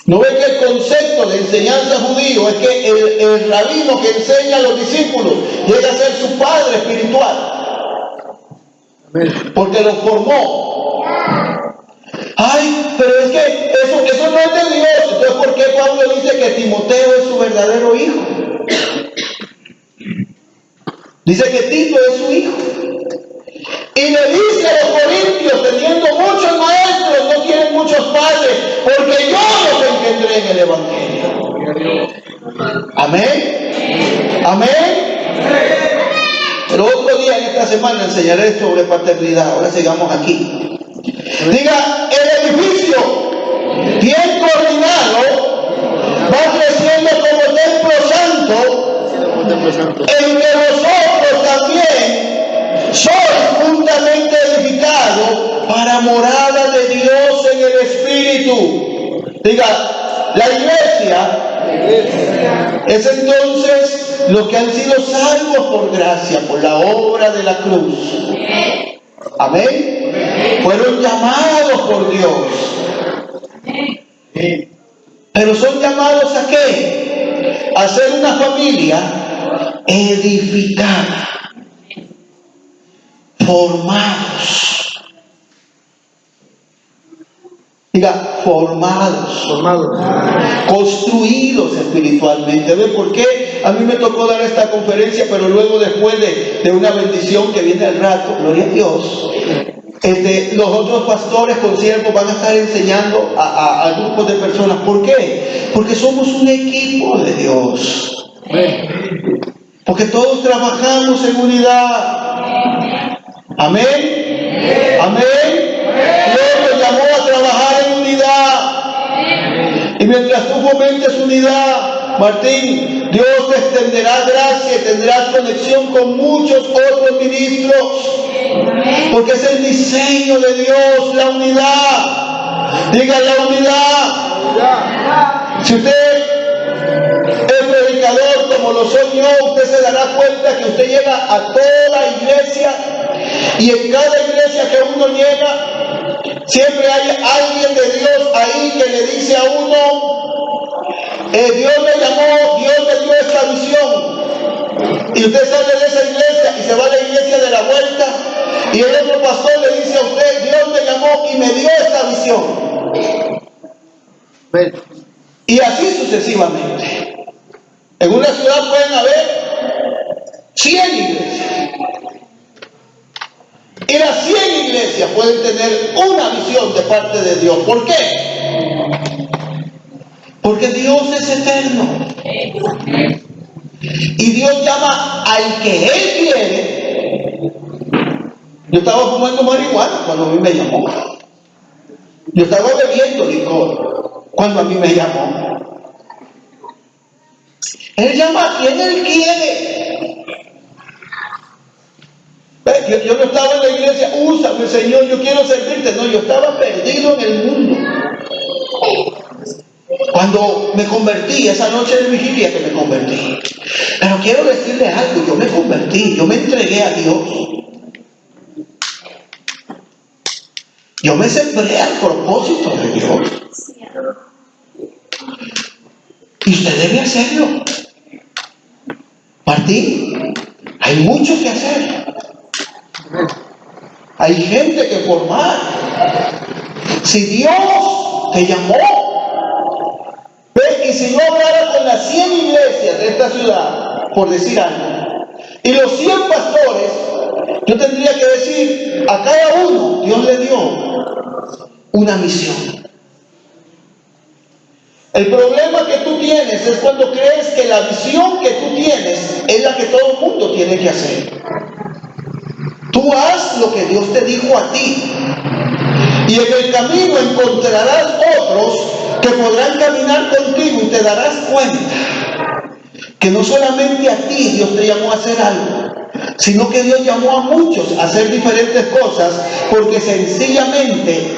Speaker 1: ¿No ven que el concepto de enseñanza judío es que el rabino que enseña a los discípulos llega a ser su padre espiritual? Porque los formó. Ay, pero es que eso no es de Dios. Entonces, ¿por qué Pablo dice que Timoteo es su verdadero hijo? Dice que Tito es su hijo. Y le dice a los corintios, teniendo muchos maestros, no tienen muchos padres, porque yo los engendré en el Evangelio. Amén. Amén. Pero otro día en esta semana enseñaré sobre paternidad. Ahora sigamos aquí. Diga: el edificio bien coordinado va creciendo como templo santo, en que vosotros también sois juntamente edificados para morada de Dios en el Espíritu. Diga: la iglesia es entonces los que han sido salvos por gracia, por la obra de la cruz. Amén. Fueron llamados por Dios. Pero son llamados ¿a qué? A ser una familia edificada, formados. Diga: formados. Construidos espiritualmente. ¿Ven por qué a mí me tocó dar esta conferencia? Pero luego, después de una bendición que viene al rato, gloria a Dios, los otros pastores consiervos van a estar enseñando a grupos de personas. ¿Por qué? Porque somos un equipo de Dios. Porque todos trabajamos en unidad. Amén. Amén. Dios nos llamó a trabajar en unidad. Y mientras tú fomentes unidad, Martín, Dios te extenderá gracia y tendrás conexión con muchos otros ministros. Porque es el diseño de Dios, la unidad. Diga: la unidad. Si usted es predicador como lo soy yo, usted se dará cuenta que usted llega a toda iglesia, y en cada iglesia que uno llega, siempre hay alguien de Dios ahí que le dice a uno: Dios me llamó, Dios me dio esta visión. Y usted sale de esa iglesia y se va a la iglesia de la vuelta, y el otro pastor le dice a usted: Dios me llamó y me dio esta visión. Y así sucesivamente. En una ciudad pueden haber 100 iglesias. Y las 100 iglesias pueden tener una visión de parte de Dios. ¿Por qué? Porque Dios es eterno. Y Dios llama al que Él quiere. Yo estaba fumando marihuana cuando a mí me llamó. Yo estaba bebiendo licor cuando a mí me llamó. Él llama a quien Él quiere. Yo no estaba en la iglesia: úsame, Señor, yo quiero servirte. No, yo estaba perdido en el mundo. Cuando me convertí, esa noche de vigilia que me convertí. Pero quiero decirle algo: yo me convertí, yo me entregué a Dios. Yo me sembré al propósito de Dios. Y usted debe hacerlo. Martín, hay mucho que hacer. Hay gente que formar. Si Dios te llamó, y si yo hablara con las 100 iglesias de esta ciudad, por decir algo, y los 100 pastores, yo tendría que decir: a cada uno Dios le dio una misión. El problema que tú tienes es cuando crees que la visión que tú tienes es la que todo el mundo tiene que hacer. Tú haz lo que Dios te dijo a ti, y en el camino encontrarás otros que podrán caminar contigo, y te darás cuenta que no solamente a ti Dios te llamó a hacer algo, sino que Dios llamó a muchos a hacer diferentes cosas, porque sencillamente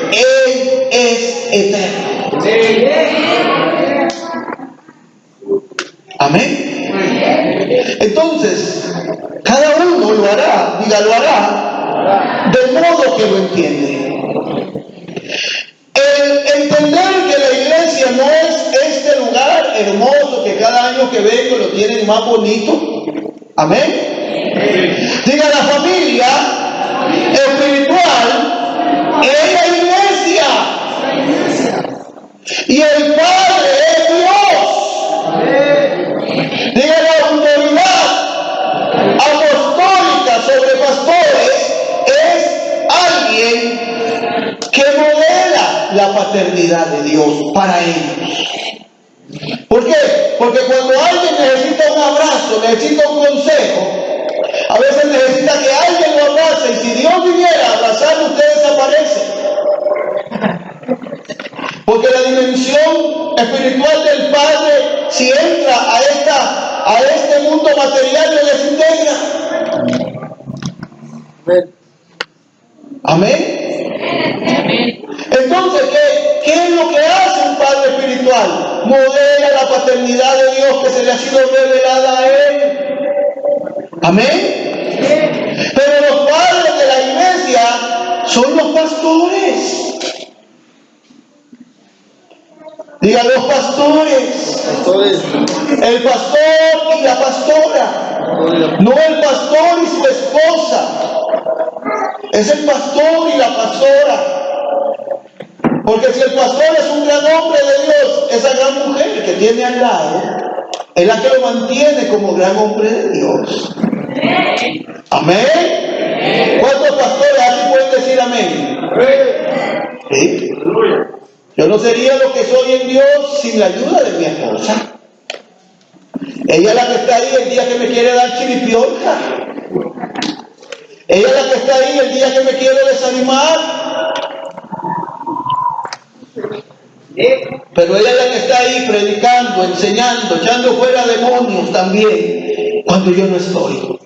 Speaker 1: es eterno. Amén. Entonces, cada uno lo hará, lo hará del modo que lo entiende. El entender que la iglesia no es este lugar hermoso que cada año que vengo lo tienen más bonito. Amén. Diga, la familia espiritual es la iglesia. Y el Padre es Dios. Diga, la autoridad apostólica sobre pastores es alguien que modela la paternidad de Dios para ellos. ¿Por qué? Porque cuando alguien necesita un abrazo, necesita un consejo, a veces necesita que alguien lo abrace, y si Dios viniera a abrazarlo, usted desaparece. Porque la dimensión espiritual del Padre, si entra a este mundo material, lo desintegra. Amén. Entonces, ¿qué es lo que hace un padre espiritual? Modela la paternidad de Dios que se le ha sido revelada a él. Amén. Pero los padres de la iglesia son los pastores. Digan, los pastores. El pastor y la pastora. No el pastor y su esposa. Es el pastor y la pastora. Porque si el pastor es un gran hombre de Dios, esa gran mujer que tiene al lado es la que lo mantiene como gran hombre de Dios. Amén. ¿Cuántos pastores aquí pueden decir amén? ¿Sí? Yo no sería lo que soy en Dios sin la ayuda de mi esposa. Ella es la que está ahí el día que me quiere dar chiripiorca. Ella es la que está ahí el día que me quiere desanimar. Pero ella es la que está ahí predicando, enseñando, echando fuera demonios también cuando yo no estoy.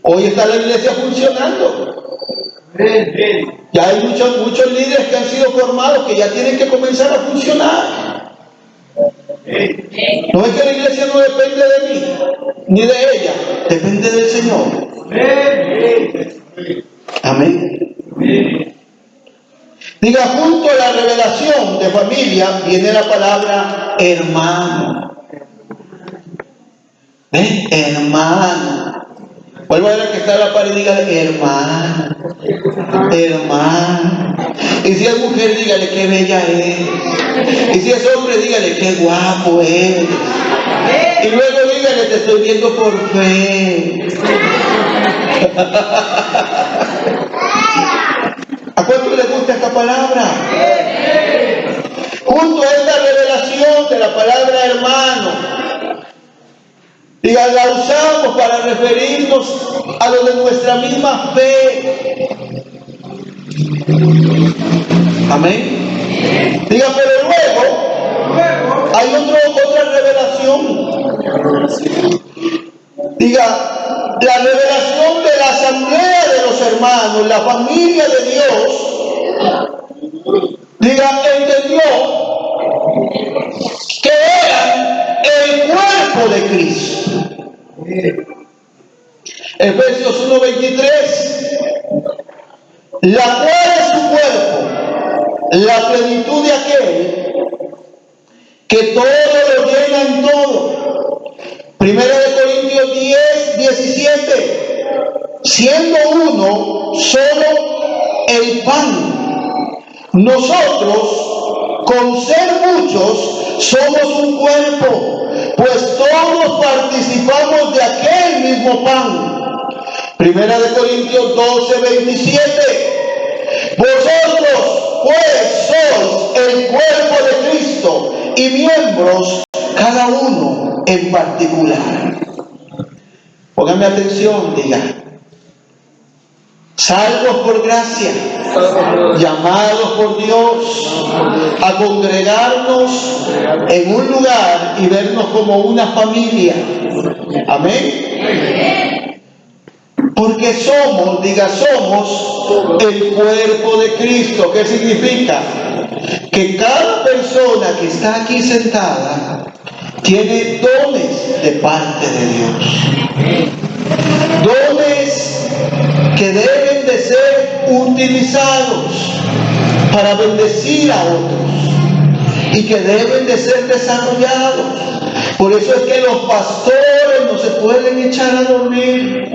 Speaker 1: Hoy está la iglesia funcionando. Ya hay muchos líderes que han sido formados que ya tienen que comenzar a funcionar. No es que la iglesia no depende de mí ni de ella, depende del Señor. Amén. Diga, junto a la revelación de familia viene la palabra hermano. Hermano. Vuelvo a ver que está en la pared y diga hermano. Hermano. Y si es mujer, dígale qué bella es. Y si es hombre, dígale qué guapo es. Y luego dígale, te estoy viendo por fe. ¿A cuánto le gusta esta palabra? Junto a esta revelación de la palabra hermano, diga, la usamos para referirnos a lo de nuestra misma fe. Amén. Diga, pero luego hay otra revelación. Diga, la revelación de la asamblea de los hermanos, la familia de Dios, diga, entendió que eran el cuerpo de Cristo. Efesios 1:23, la cual es su cuerpo, la plenitud de aquel que todo lo llena en todo. Primera de Corintios 10:17, siendo uno solo el pan, nosotros con ser muchos somos un cuerpo, pues todos participamos de aquel mismo pan. Primera de Corintios 12:27, vosotros pues sois el cuerpo de Cristo y miembros cada uno en particular. Pónganme atención, diga, salvos por gracia, llamados por Dios a congregarnos en un lugar y vernos como una familia. Amén. Porque somos, diga, somos el cuerpo de Cristo. ¿Qué significa? que cada persona que está aquí sentada tiene dones de parte de Dios. Dones que deben de ser utilizados para bendecir a otros y que deben de ser desarrollados. Por eso es que los pastores no se pueden echar a dormir,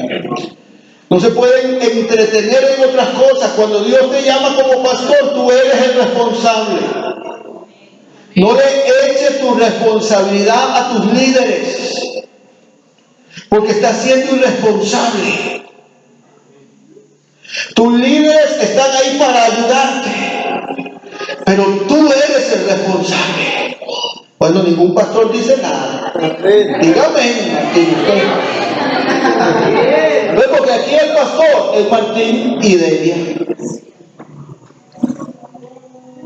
Speaker 1: no se pueden entretener en otras cosas. Cuando Dios te llama como pastor, tú eres el responsable. No le eches tu responsabilidad a tus líderes, porque estás siendo irresponsable. Tus líderes están ahí para ayudarte, pero tú eres el responsable. Bueno, ningún pastor dice nada. Dígame, Martín, usted. Porque aquí el pastor es Martín y Delia.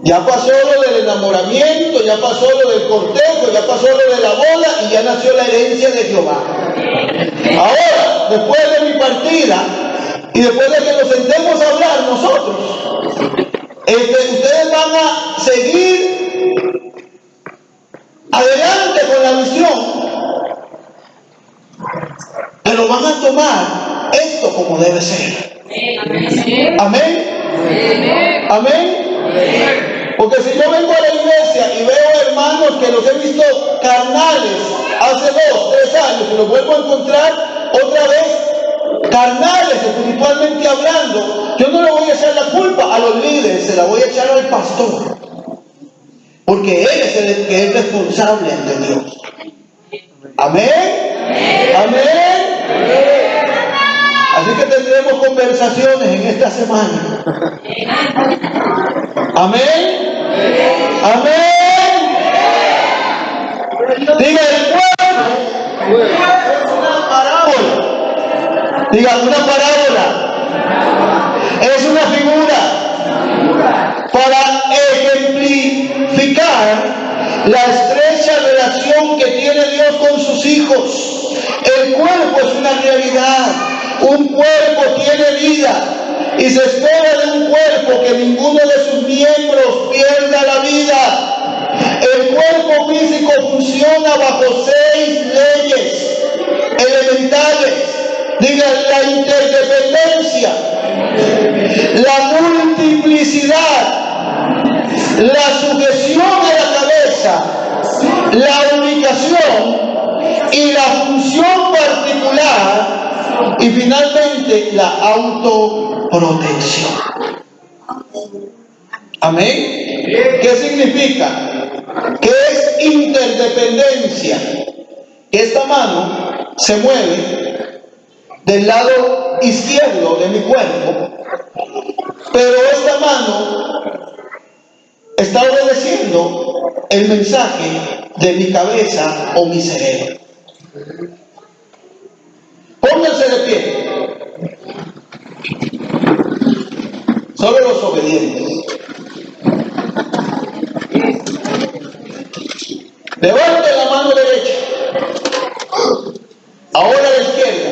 Speaker 1: Ya pasó lo del enamoramiento, ya pasó lo del cortejo, ya pasó lo de la boda y ya nació la herencia de Jehová. Ahora, después de mi partida y después de que nos sentemos a hablar nosotros, ustedes van a seguir adelante con la visión, pero van a tomar esto como debe ser. Amén. Amén. Porque si yo vengo a la iglesia y veo hermanos que los he visto carnales hace 2, 3 años y los vuelvo a encontrar otra vez carnales espiritualmente hablando, yo no le voy a echar la culpa a los líderes, se la voy a echar al pastor, porque él es el que es responsable ante Dios. Amén. Amén. Así que tendremos conversaciones en esta semana. Amén. Amén. Diga, el cuerpo es una parábola. Diga, una parábola. Es una figura para ejemplificar la estrecha relación que tiene Dios con sus hijos. El cuerpo es una realidad. Un cuerpo tiene vida y se espera de un cuerpo que ninguno de sus miembros pierda la vida. El cuerpo físico funciona bajo 6 leyes elementales. Digan: la interdependencia, la multiplicidad, la sujeción a la cabeza, la ubicación y la función particular, y finalmente la autoprotección. Amén. ¿Qué significa? Que es interdependencia. Que esta mano se mueve del lado izquierdo de mi cuerpo, pero esta mano está obedeciendo el mensaje de mi cabeza o mi cerebro. Pónganse de pie. Solo los obedientes. Levanten la mano derecha. Ahora la izquierda.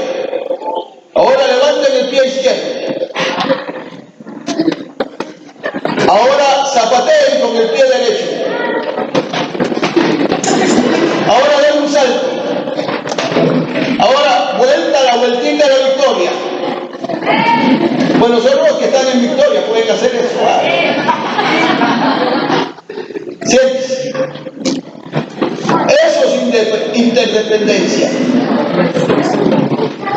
Speaker 1: Ahora levanten el pie izquierdo. Ahora zapateen con el pie derecho. Ahora den un salto. Ahora vuelta, la vueltita de la victoria. Bueno, solo los que están en victoria pueden hacer eso. Siéntese. Eso es interdependencia.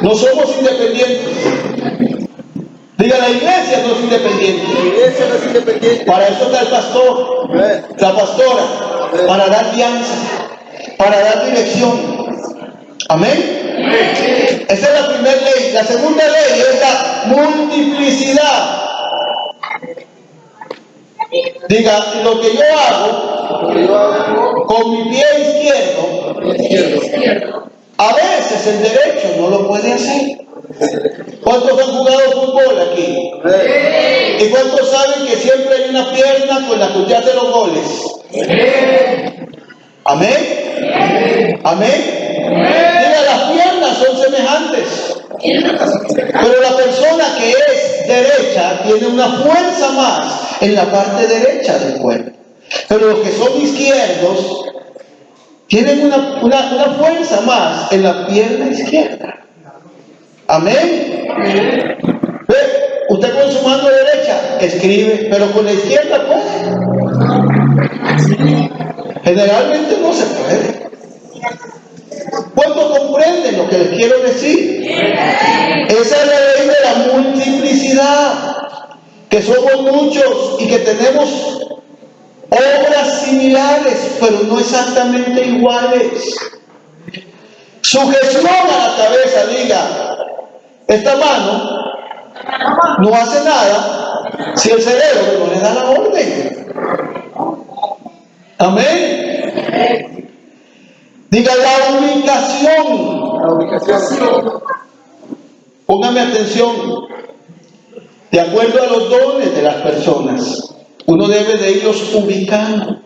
Speaker 1: No somos independientes. Diga, la iglesia no es independiente.
Speaker 3: La iglesia no es independiente.
Speaker 1: Para eso está el pastor, la pastora, para dar guianza, para dar dirección. Amén. Esa es la primera ley. La segunda ley es la multiplicidad. Diga, lo que yo hago con mi pie izquierdo, a veces el derecho no lo puede hacer. ¿Cuántos han jugado fútbol aquí? ¿Y cuántos saben que siempre hay una pierna con la que usted hace los goles? Amén. Amén. Diga, las piernas son semejantes, pero la persona que es derecha tiene una fuerza más en la parte derecha del cuerpo. Pero los que son izquierdos tienen una fuerza más en la pierna izquierda. Amén. ¿Ve? Usted con su mano derecha escribe, pero con la izquierda puede. Generalmente no se puede. ¿Cuánto comprenden lo que les quiero decir? Esa es la ley de la multiplicidad, que somos muchos y que tenemos obras similares, pero no exactamente iguales. Sujeción a la cabeza, diga, esta mano no hace nada si el cerebro no le da la orden. Amén. Diga la ubicación.
Speaker 3: La ubicación.
Speaker 1: Póngame atención. De acuerdo a los dones de las personas, uno debe de irlos ubicando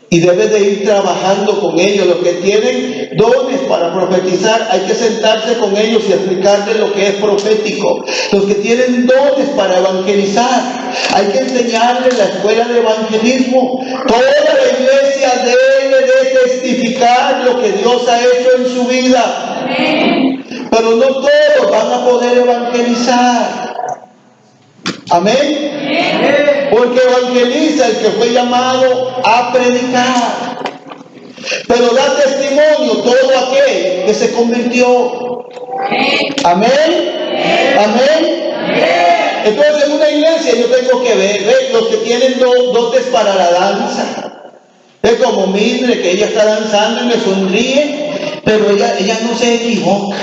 Speaker 1: y debe de ir trabajando con ellos. Los que tienen dones para profetizar, hay que sentarse con ellos y explicarles lo que es profético. Los que tienen dones para evangelizar, hay que enseñarles la escuela de evangelismo. Toda la iglesia debe de testificar lo que Dios ha hecho en su vida. Pero no todos van a poder evangelizar. Amén. Porque evangeliza el que fue llamado a predicar. Pero da testimonio todo aquel que se convirtió. Amén. Amén. Entonces en una iglesia yo tengo que ver los que tienen dotes para la danza. Es como Mildred, que ella está danzando y me sonríe, pero ella no se equivoca.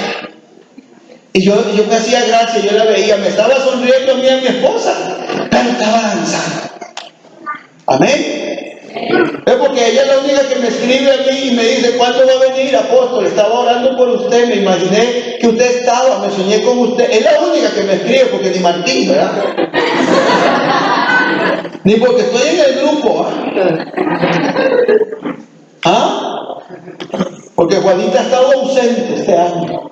Speaker 1: Y yo me hacía gracia, yo la veía, me estaba sonriendo a mí y a mi esposa, pero estaba danzando. Amén. Es porque ella es la única que me escribe a mí y me dice, ¿cuándo va a venir, apóstol? Estaba orando por usted, me imaginé que usted estaba, me soñé con usted. Es la única que me escribe, porque ni Martín, ¿verdad? Ni porque estoy en el grupo. ¿Ah? Porque Juanita ha estado ausente este año.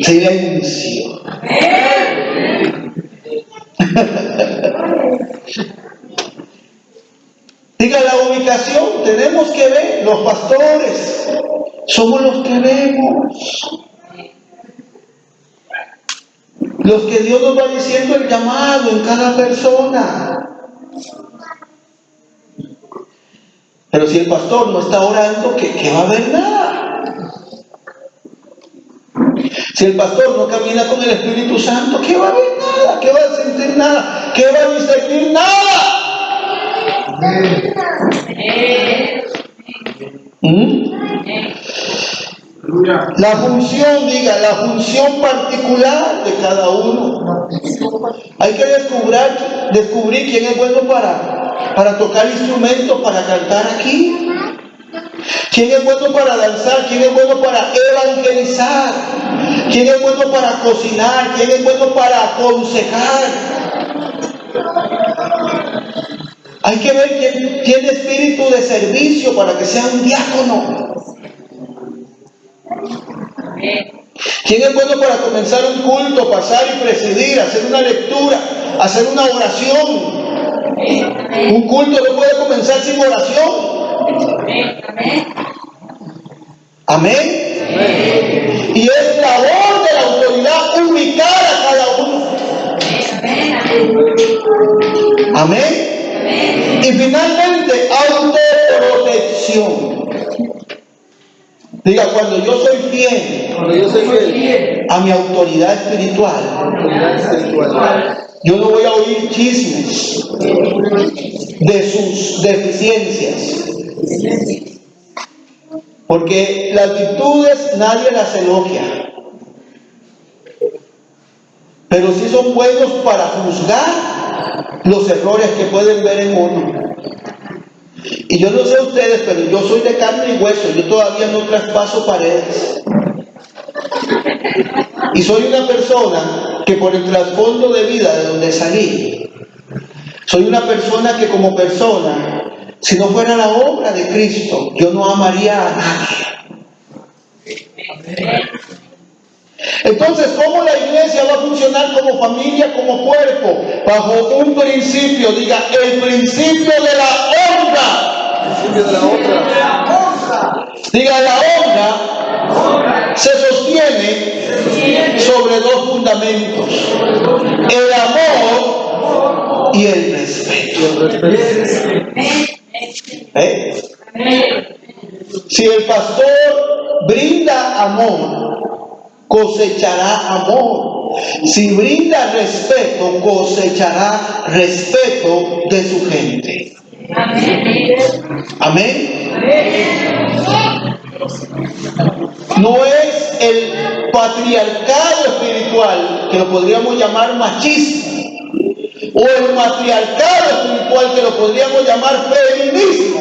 Speaker 1: Silencio. Diga la ubicación, tenemos que ver, los pastores somos los que vemos, los que Dios nos va diciendo el llamado en cada persona. Pero si el pastor no está orando, ¿qué va a haber nada? Si el pastor no camina con el Espíritu Santo, ¿qué va a haber nada? ¿Qué va a sentir nada? ¿Qué va a discernir nada? La función, diga, la función particular de cada uno. Hay que descubrir quién es bueno para tocar instrumentos, para cantar aquí. ¿Quién es bueno para danzar? ¿Quién es bueno para evangelizar? ¿Quién es bueno para cocinar? ¿Quién es bueno para aconsejar? Hay que ver quién tiene espíritu de servicio para que sea un diácono. ¿Quién es bueno para comenzar un culto, pasar y presidir, hacer una lectura, hacer una oración? Un culto no puede comenzar sin oración. Amén. Y es labor de la autoridad ubicar a cada uno. Amén. Y finalmente, autoprotección. Diga, cuando yo soy fiel a mi autoridad espiritual, yo no voy a oír chismes de sus deficiencias. Porque las virtudes nadie las elogia, pero sí son buenos para juzgar los errores que pueden ver en uno. Y yo no sé ustedes, pero yo soy de carne y hueso, yo todavía no traspaso paredes. Y soy una persona que por el trasfondo de vida de donde salí, soy una persona que como persona, si no fuera la obra de Cristo, yo no amaría a nadie. Entonces, ¿cómo la iglesia va a funcionar como familia, como cuerpo? Bajo un principio, diga, el principio de la honra.
Speaker 3: Principio de la honra.
Speaker 1: Diga, la honra se sostiene sobre dos fundamentos: el amor y el respeto. Si el pastor brinda amor, cosechará amor. Si brinda respeto, cosechará respeto de su gente. Amén. No es el patriarcado espiritual, que lo podríamos llamar machismo, o el matriarcado espiritual, que lo podríamos llamar feminismo,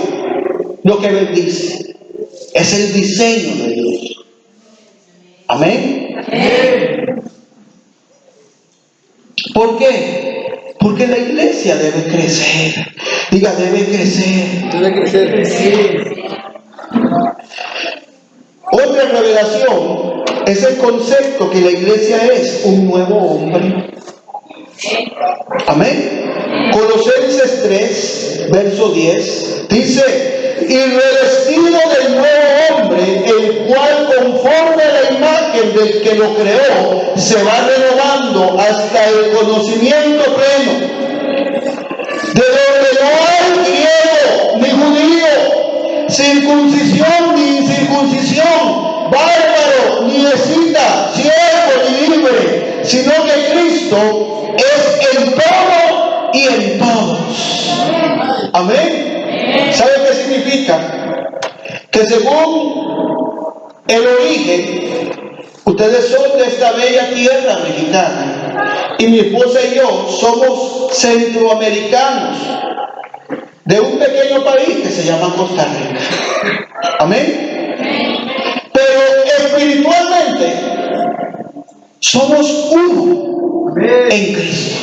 Speaker 1: lo que bendice. Es el diseño de Dios. Amén. ¿Por qué? Porque la iglesia debe crecer. Diga, debe crecer.
Speaker 3: Debe crecer.
Speaker 1: Otra revelación es el concepto que la iglesia es un nuevo hombre. Amén. Colosenses 3, verso 10, dice: y revestido del nuevo hombre, el cual conforme a la imagen del que lo creó, se va renovando hasta el conocimiento pleno, de donde no hay griego ni judío, circuncisión ni incircuncisión, bárbaro ni escita, siervo ni libre, sino que Cristo es en todo y en todos. Amén. ¿Sabe qué significa? Que según el origen, ustedes son de esta bella tierra mexicana y mi esposa y yo somos centroamericanos de un pequeño país que se llama Costa Rica. Amén. Pero espiritualmente somos uno en Cristo.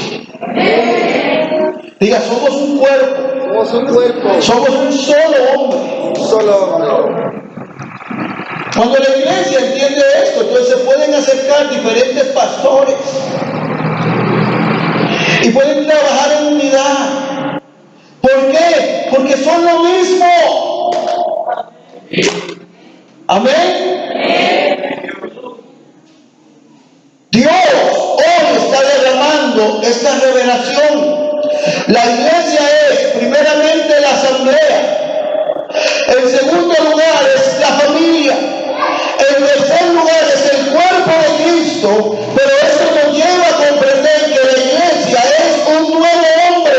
Speaker 1: Diga, somos un cuerpo.
Speaker 3: Somos un cuerpo.
Speaker 1: Somos un solo hombre.
Speaker 3: Un solo hombre.
Speaker 1: Cuando la iglesia entiende esto, entonces se pueden acercar diferentes pastores y pueden trabajar en unidad. ¿Por qué? Porque son lo mismo. Amén. Dios hoy está derramando esta revelación. La iglesia es primeramente la asamblea. En segundo lugar es la familia. En tercer lugar es el cuerpo de Cristo. Pero eso nos lleva a comprender que la iglesia es un nuevo hombre.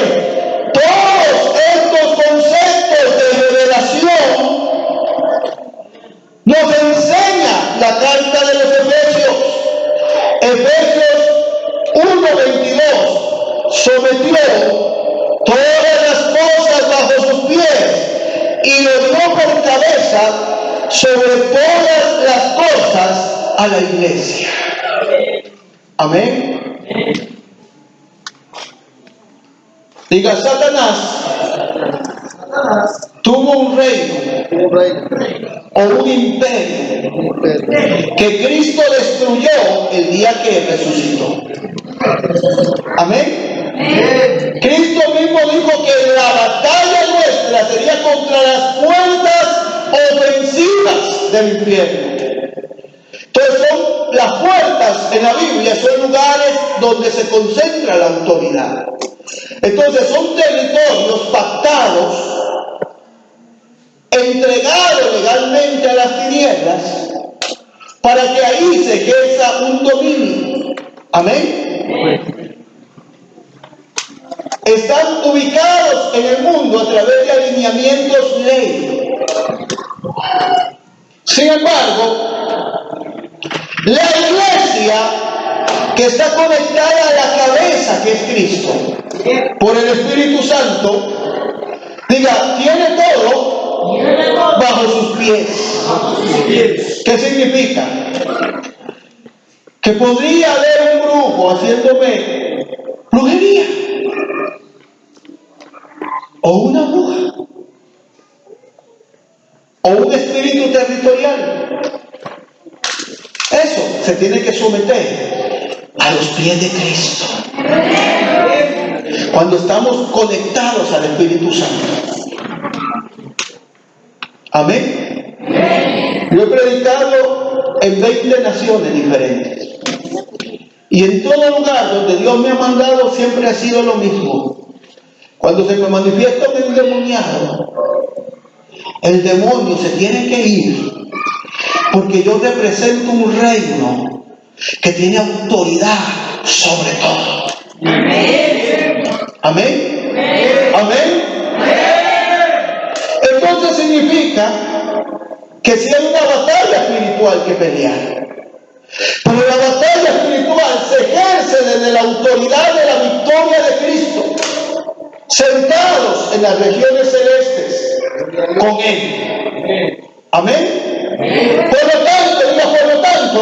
Speaker 1: Todos estos conceptos de revelación nos enseña la carta de los Efesios. Efesios 1:22, sometió todas las cosas bajo sus pies y lo dio por cabeza sobre todas las cosas a la iglesia. Amén. Diga, Satanás tuvo un reino o un imperio que Cristo destruyó el día que resucitó. Amén. Cristo mismo dijo que la batalla nuestra sería contra las puertas ofensivas del infierno. Entonces las puertas en la Biblia son lugares donde se concentra la autoridad. Entonces son territorios pactados, entregados legalmente a las tinieblas, para que ahí se ejerza un dominio. Amén. Están ubicados en el mundo a través de alineamientos ley. Sin embargo, la iglesia, que está conectada a la cabeza, que es Cristo, por el Espíritu Santo, diga, tiene todo bajo sus pies. ¿Qué significa? Que podría haber un brujo haciéndome brujería, o una bruja, o un espíritu territorial. Eso se tiene que someter a los pies de Cristo. Cuando estamos conectados al Espíritu Santo. Amén. Yo he predicado en 20 naciones diferentes. Y en todo lugar donde Dios me ha mandado siempre ha sido lo mismo. Cuando se me manifiesta un endemoniado, el demonio se tiene que ir, porque yo represento un reino que tiene autoridad sobre todo. Amén. Amén. Amén. Entonces significa que si hay una batalla espiritual que pelear, pero la batalla espiritual se ejerce desde la autoridad de la victoria de Cristo, sentados en las regiones celestes con Él. Amén. Por lo tanto, diga por lo tanto,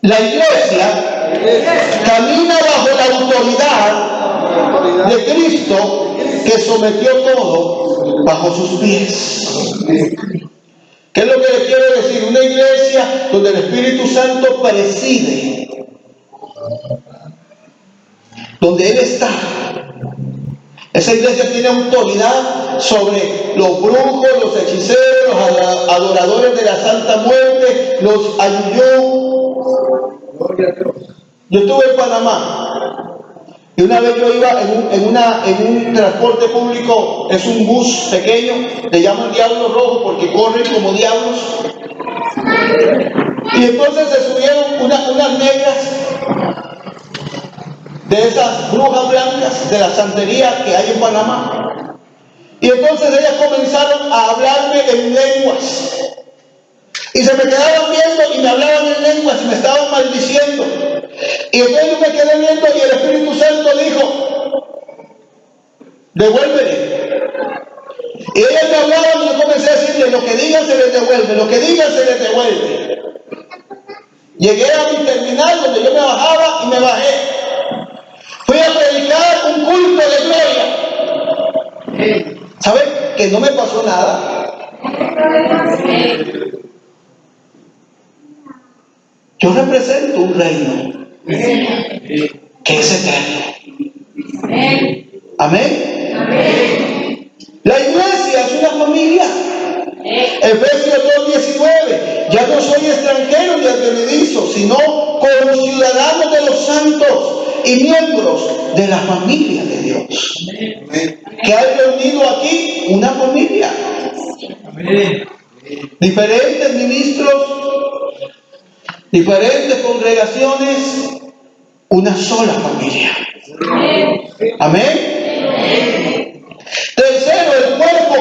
Speaker 1: la iglesia camina bajo la autoridad de Cristo, que sometió todo bajo sus pies. ¿Qué es lo que le quiero decir? Una iglesia donde el Espíritu Santo preside, donde Él está. Esa iglesia tiene autoridad sobre los brujos, los hechiceros, los adoradores de la Santa Muerte, los ayuyó. Yo estuve en Panamá y una vez yo iba en un transporte público, es un bus pequeño, le llaman Diablos Rojos porque corren como diablos. Y entonces se subieron unas negras de esas brujas blancas de la santería que hay en Panamá. Y entonces ellas comenzaron a hablarme en lenguas. Y se me quedaban viendo y me hablaban en lenguas y me estaban maldiciendo. Y entonces yo me quedé viendo y el Espíritu Santo dijo: devuélvele. Y ellas me hablaban y yo comencé a decirle: lo que digan se les devuelve, lo que digan se les devuelve. Llegué a mi terminal donde yo me bajaba y me bajé. Fui a predicar un culto de gloria. ¿Saben? Que no me pasó nada. Yo represento un reino que es eterno. Amén. La iglesia es una familia. Efesios 2:19. Ya no soy extranjero ni advenedizo, sino conciudadano de los santos y miembros de la familia de Dios. Que hay reunido aquí una familia. Diferentes ministros, diferentes congregaciones, una sola familia. Amén. Tercero, el cuerpo.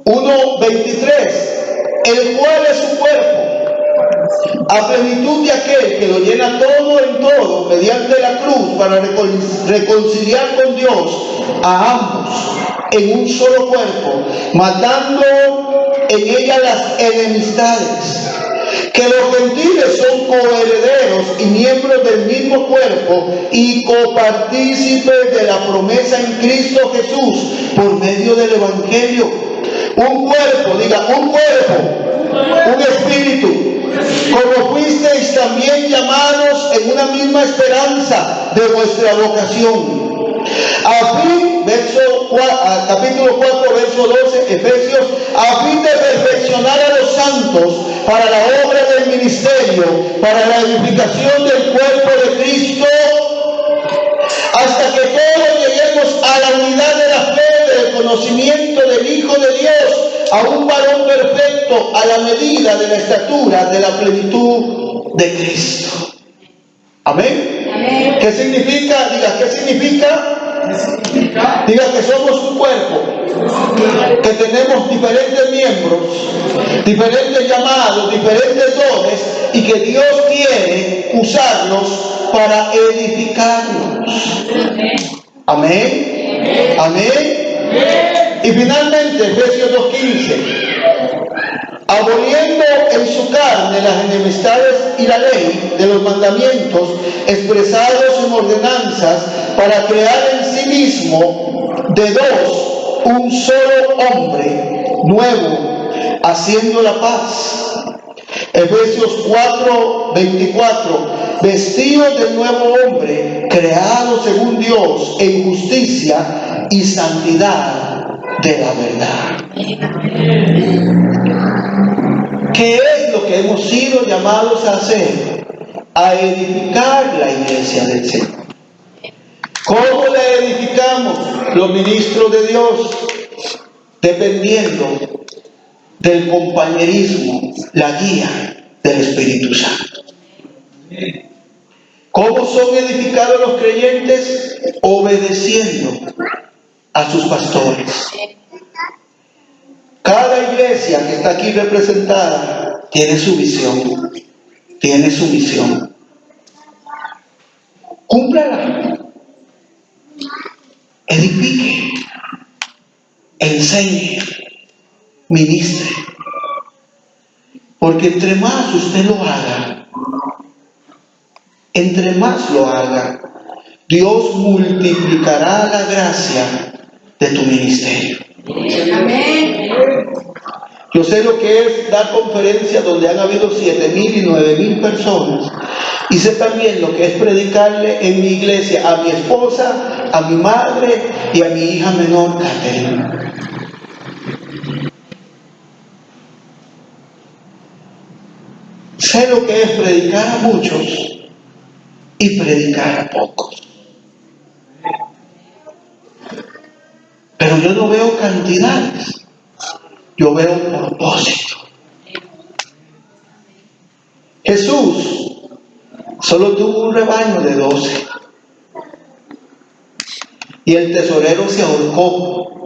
Speaker 1: 1:23. El cual es su cuerpo, a plenitud de aquel que lo llena todo en todo, mediante la cruz, para reconciliar con Dios a ambos en un solo cuerpo, matando en ella las enemistades. Que los gentiles son coherederos y miembros del mismo cuerpo y copartícipes de la promesa en Cristo Jesús por medio del Evangelio. Un cuerpo, diga, un cuerpo, un espíritu, como fuisteis también llamados en una misma esperanza de vuestra vocación. A fin, capítulo 4, verso 12, Efesios, a fin de perfeccionar a los santos para la obra del ministerio, para la edificación del cuerpo de Cristo, hasta que todos lleguemos a la unidad de la fe, del conocimiento del Hijo de Dios, a un varón perfecto, a la medida de la estatura de la plenitud de Cristo. Amén. Amén. ¿Qué significa? Diga, ¿qué significa? Diga que somos un cuerpo, que tenemos diferentes miembros, diferentes llamados, diferentes dones, y que Dios quiere usarlos para edificarnos. Amén. Amén. Y finalmente, Efesios 2:15. Aboliendo en su carne las enemistades y la ley de los mandamientos expresados en ordenanzas, para crear en sí mismo de dos un solo hombre nuevo, haciendo la paz. Efesios 4:24, vestidos del nuevo hombre, creado según Dios en justicia y santidad de la verdad. ¿Qué es lo que hemos sido llamados a hacer? A edificar la iglesia del Señor. ¿Cómo la edificamos? Los ministros de Dios, dependiendo del compañerismo, la guía del Espíritu Santo. ¿Cómo son edificados los creyentes? Obedeciendo a sus pastores. Cada iglesia que está aquí representada tiene su visión, tiene su misión. Cúmplala. Edifique, enseñe, ministre. Porque entre más usted lo haga, entre más lo haga, Dios multiplicará la gracia de tu ministerio.
Speaker 2: Amén.
Speaker 1: Yo sé lo que es dar conferencias donde han habido 7,000 y 9,000 personas. Y sé también lo que es predicarle en mi iglesia a mi esposa, a mi madre y a mi hija menor, Catherine. Sé lo que es predicar a muchos y predicar a pocos. Pero yo no veo cantidades, yo veo propósito. Jesús solo tuvo un rebaño de 12 y el tesorero se ahorcó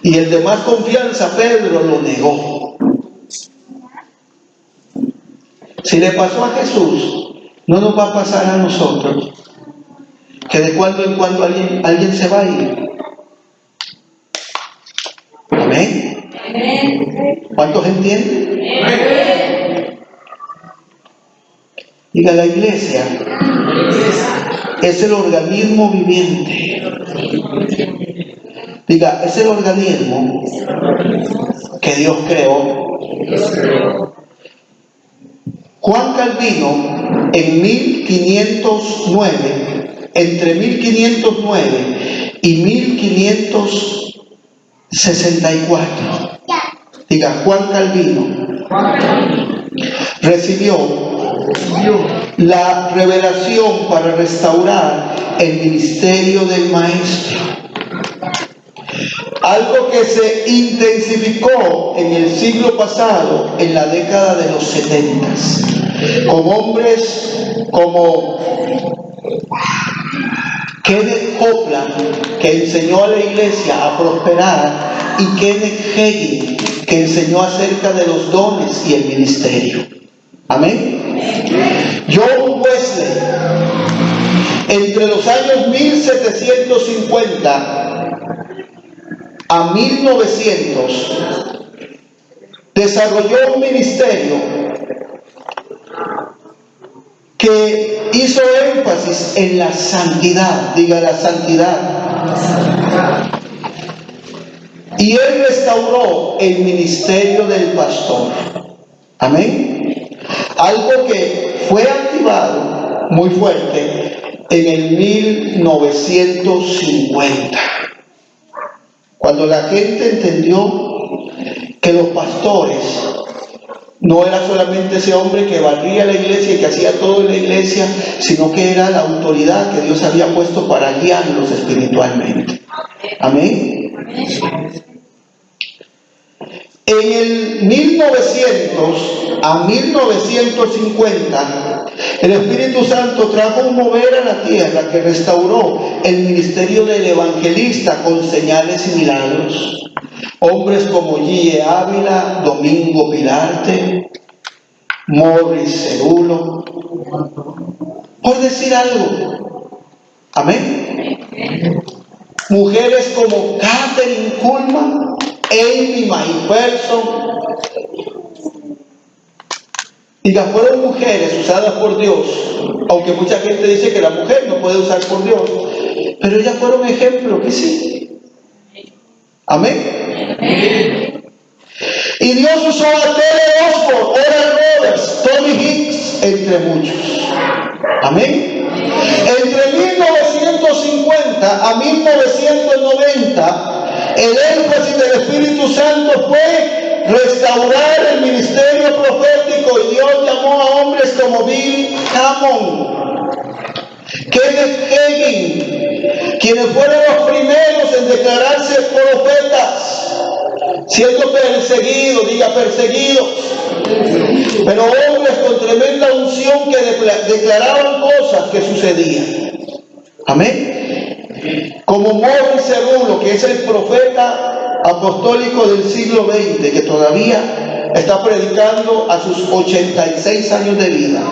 Speaker 1: y el de más confianza, Pedro, lo negó. Si le pasó a Jesús, no nos va a pasar a nosotros, que de cuando en cuando alguien se va a ir. Amén. ¿Cuántos entienden? Diga, la iglesia es el organismo viviente. Diga, es el organismo que Dios creó. Juan Calvino, en 1509, entre 1509 y 1564, diga, Juan Calvino recibió la revelación para restaurar el ministerio del Maestro. Algo que se intensificó en el siglo pasado, en la década de los 70, con hombres como Kenneth Copeland, que enseñó a la iglesia a prosperar, y Kenneth Hagin, que enseñó acerca de los dones y el ministerio. Amén. John Wesley, entre los años 1750 a 1900, desarrolló un ministerio que hizo énfasis en la santidad. Diga, la santidad. Y él restauró el ministerio del pastor. Amén. Algo que fue activado muy fuerte en el 1950. Cuando la gente entendió que los pastores no era solamente ese hombre que barría la iglesia y que hacía todo en la iglesia, sino que era la autoridad que Dios había puesto para guiarlos espiritualmente. Amén. En el 1900 a 1950, el Espíritu Santo trajo un mover a la tierra que restauró el ministerio del evangelista con señales y milagros. Hombres como G. Ávila, Domingo Pilarte, Morris Cerulo, por decir algo. Amén. Mujeres como Catherine Kuhlman, Amy McPherson. Diga, fueron mujeres usadas por Dios, aunque mucha gente dice que la mujer no puede usar por Dios, pero ellas fueron ejemplos que sí. Amén. Y Dios usó a Tele Osborne, Oral Roberts, Tommy Hicks, entre muchos. Amén. Entre 1950 a 1990, el énfasis del Espíritu Santo fue restaurar el ministerio profético, y Dios llamó a hombres como Bill Hamon, Kenneth Hagin, quienes fueron los primeros en declararse profetas, siendo perseguidos, diga perseguidos, pero hombres con tremenda unción que declaraban cosas que sucedían. Amén. Como Morris Cerullo, que es el profeta apostólico del siglo XX, que todavía está predicando a sus 86 años de vida.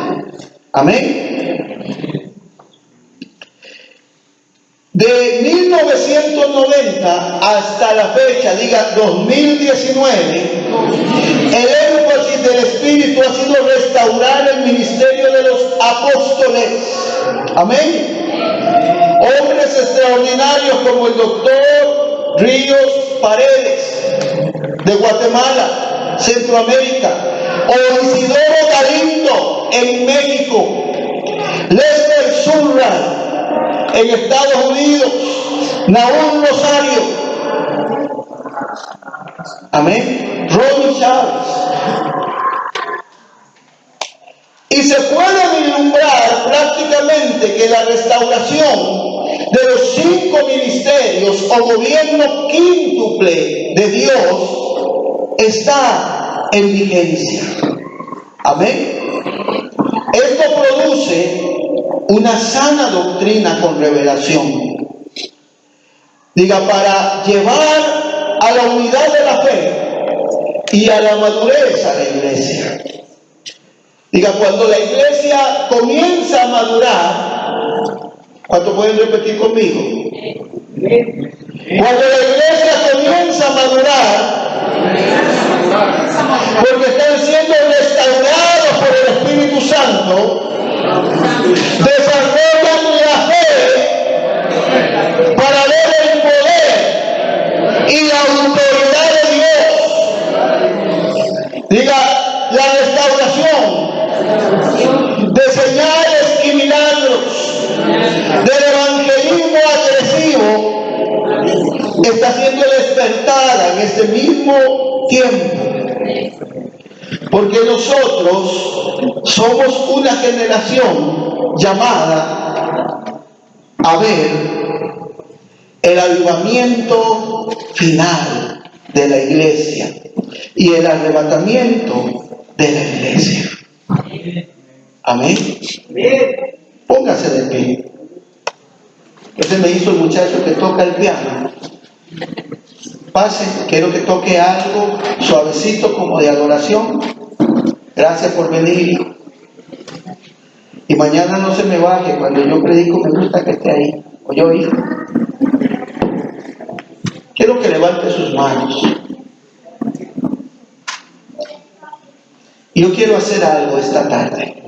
Speaker 1: Amén. De 1990 hasta la fecha, diga 2019, el énfasis del Espíritu ha sido restaurar el ministerio de los apóstoles. Amén. Hombres extraordinarios como el doctor Ríos Paredes de Guatemala, Centroamérica, o Isidoro Galindo en México, Lester Surratt en Estados Unidos, Naúl Rosario, amén, Ronnie Chávez. Y se puede vislumbrar prácticamente que la restauración de los 5 ministerios o gobierno quíntuple de Dios está en vigencia. Amén. Esto produce una sana doctrina con revelación. Diga, para llevar a la unidad de la fe y a la madurez a la iglesia. Diga, cuando la iglesia comienza a madurar, ¿cuánto pueden repetir conmigo? Cuando la iglesia comienza a madurar, porque están siendo restaurados por el Espíritu Santo, desarrollan la fe para ver el poder y la autoridad de Dios. Diga, la restauración de señales y milagros del evangelismo agresivo está siendo despertada en este mismo tiempo, porque nosotros somos una generación llamada a ver el avivamiento final de la iglesia y el arrebatamiento de la iglesia. Amén. Póngase de pie. Ese me hizo el muchacho que toca el piano. Pase, quiero que toque algo suavecito como de adoración. Gracias por venir. Y mañana no se me baje. Cuando yo predico me gusta que esté ahí. ¿Oyó, hijo? Quiero que levante sus manos. Yo quiero hacer algo esta tarde.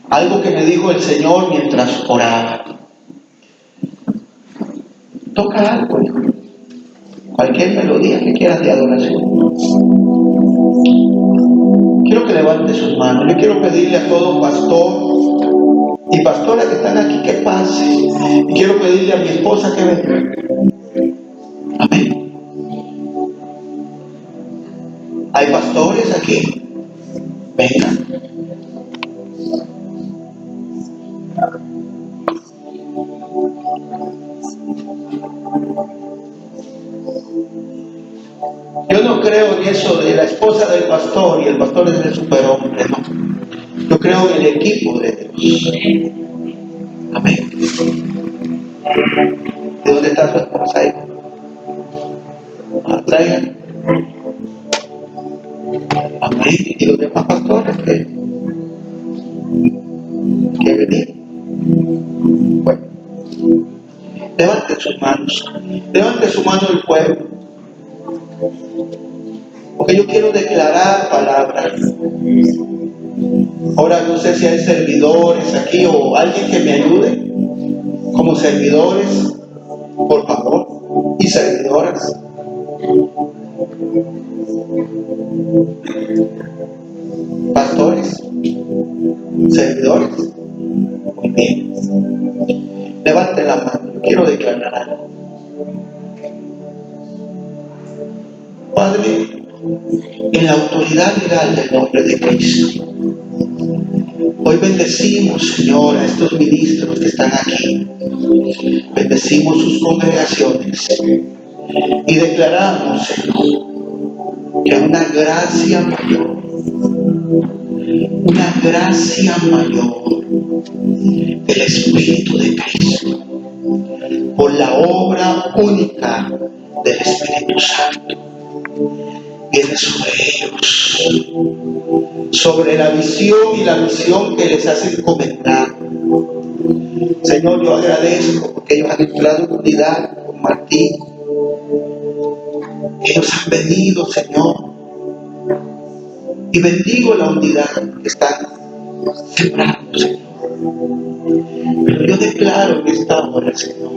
Speaker 1: Algo que me dijo el Señor mientras oraba. Toca algo, hijo. Cualquier melodía que quieras de adoración. Quiero que levante sus manos. Yo quiero pedirle a todo pastor y pastora que están aquí que pase. Y quiero pedirle a mi esposa que venga. Amén. Hay pastores aquí. Vengan. Yo no creo en eso de la esposa del pastor y el pastor es el superhombre, no. Yo creo en el equipo de Dios. Amén. ¿De dónde está su esposa ahí? Traigan. Amén. Y los demás pastores que venir. Bueno. Levante sus manos. Levante su mano el pueblo. Porque yo quiero declarar palabras. Ahora no sé si hay servidores aquí o alguien que me ayude como servidores, por favor, y servidoras. Pastores, servidores, muy bien. Levante la mano, quiero declarar algo. Padre, en la autoridad legal del nombre de Cristo, hoy bendecimos, Señor, a estos ministros que están aquí. Bendecimos sus congregaciones y declaramos, Señor, que una gracia mayor del Espíritu de Cristo, por la obra única del Espíritu Santo, viene sobre ellos, sobre la visión y la misión que les has encomendado. Señor, yo agradezco porque ellos han entrado en unidad con Martín. Ellos han venido, Señor, y bendigo la unidad que están sembrando, Señor. Pero yo declaro en esta hora, Señor,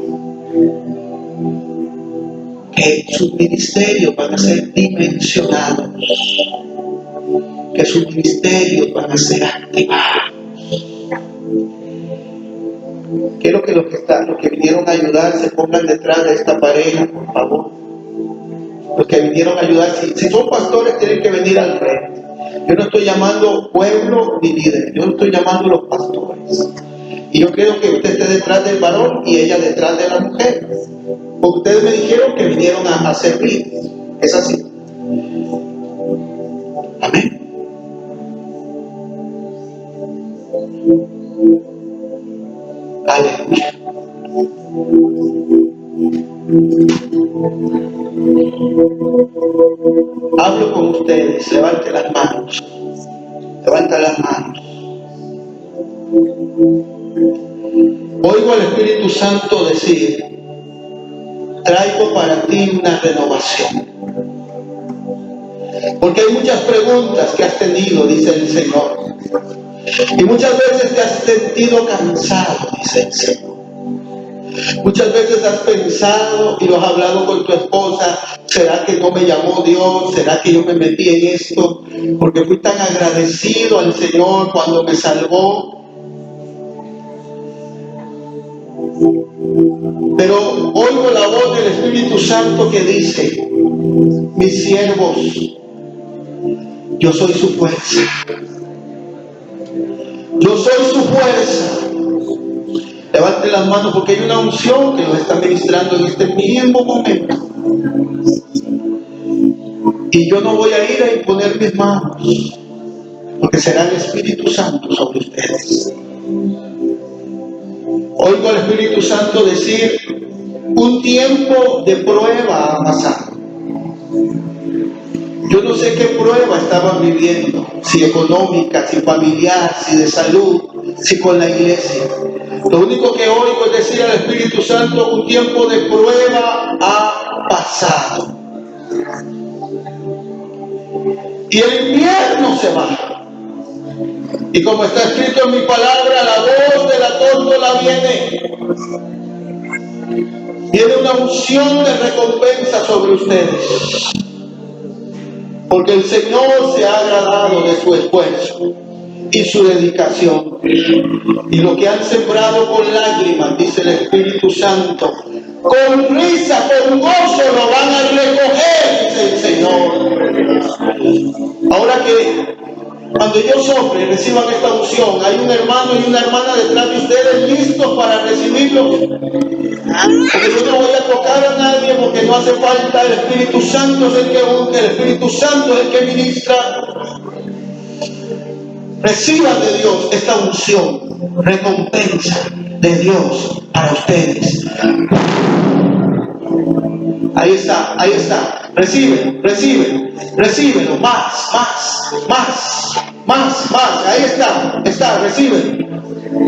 Speaker 1: que sus ministerios van a ser dimensionados, que sus ministerios van a ser activados. Quiero que los que vinieron a ayudar se pongan detrás de esta pareja, por favor. Los que vinieron a ayudar, si son pastores, tienen que venir al frente. Yo no estoy llamando pueblo ni líder, yo estoy llamando a los pastores. Y yo quiero que usted esté detrás del varón y ella detrás de la mujer. Porque ustedes me dijeron que vinieron a servir. Es así. Amén. Aleluya. Hablo con ustedes. Levante las manos. Levanta las manos. Oigo al Espíritu Santo decir: traigo para ti una renovación. Porque hay muchas preguntas que has tenido, dice el Señor. Y muchas veces te has sentido cansado, dice el Señor. Muchas veces has pensado y lo has hablado con tu esposa: ¿será que no me llamó Dios? ¿Será que yo me metí en esto? Porque fui tan agradecido al Señor cuando me salvó. Pero oigo la voz del Espíritu Santo que dice: mis siervos, yo soy su fuerza. Yo soy su fuerza. Levante las manos porque hay una unción que nos está ministrando en este mismo momento. Y yo no voy a ir a imponer mis manos, porque será el Espíritu Santo sobre ustedes. Oigo al Espíritu Santo decir: un tiempo de prueba ha pasado. Yo no sé qué prueba estaban viviendo, si económica, si familiar, si de salud, si con la iglesia. Lo único que oigo es decir al Espíritu Santo: un tiempo de prueba ha pasado. Y el invierno se va. Y como está escrito en mi palabra, la voz de la tórtola viene. Viene una unción de recompensa sobre ustedes. Porque el Señor se ha agradado de su esfuerzo y su dedicación. Y lo que han sembrado con lágrimas, dice el Espíritu Santo, con risa, con gozo lo van a recoger, dice el Señor. Ahora que cuando yo sople, reciban esta unción, hay un hermano y una hermana detrás de ustedes listos para recibirlo. Porque yo no voy a tocar a nadie, porque no hace falta. El Espíritu Santo es el que unge, el Espíritu Santo es el que ministra. Reciban de Dios esta unción, recompensa de Dios para ustedes. Ahí está, ahí está. Recibe, recibe, recíbelo. Más. Ahí está, recibe.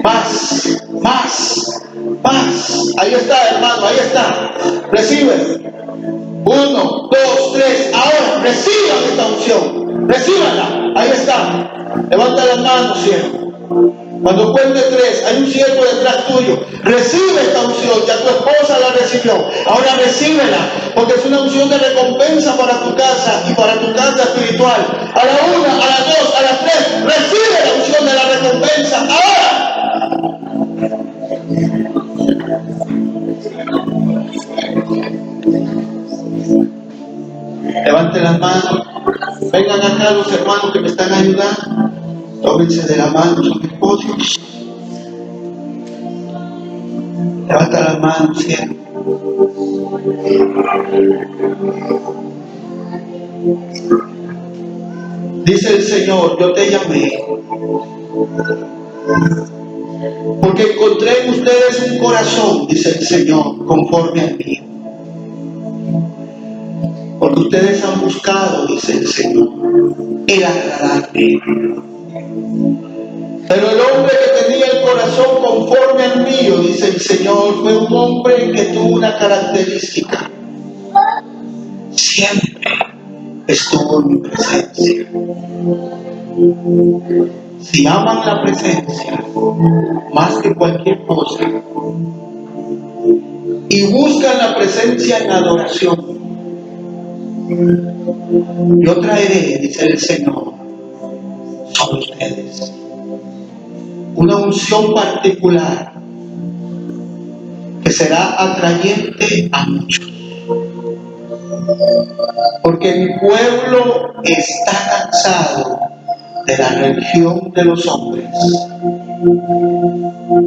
Speaker 1: Más. Ahí está, hermano, ahí está. Recibe. 1, 2, 3. Ahora, reciban esta unción. Recíbanla. Ahí está. Levanta las manos, siervo. Cuando cuente 3, hay un siervo detrás tuyo. Recibe esta unción, ya tu esposa la recibió. Ahora recíbela, porque es una unción de recompensa para tu casa y para tu casa espiritual. A la 1, a la 2, a la 3, recibe la unción de la recompensa. Ahora. Levanten las manos. Vengan acá los hermanos que me están ayudando. Tómense de la mano sus esposos. Levanta las manos siempre. Dice el Señor, yo te llamé porque encontré en ustedes un corazón, dice el Señor, conforme al mío. Porque ustedes han buscado, dice el Señor, el agradarme. Pero el hombre que tenía el corazón conforme al mío, dice el Señor, fue un hombre que tuvo una característica. Siempre estuvo en mi presencia. Si aman la presencia más que cualquier cosa y buscan la presencia en adoración, yo traeré, dice el Señor, sobre ustedes una unción particular que será atrayente a muchos. Porque mi pueblo está cansado de la religión de los hombres.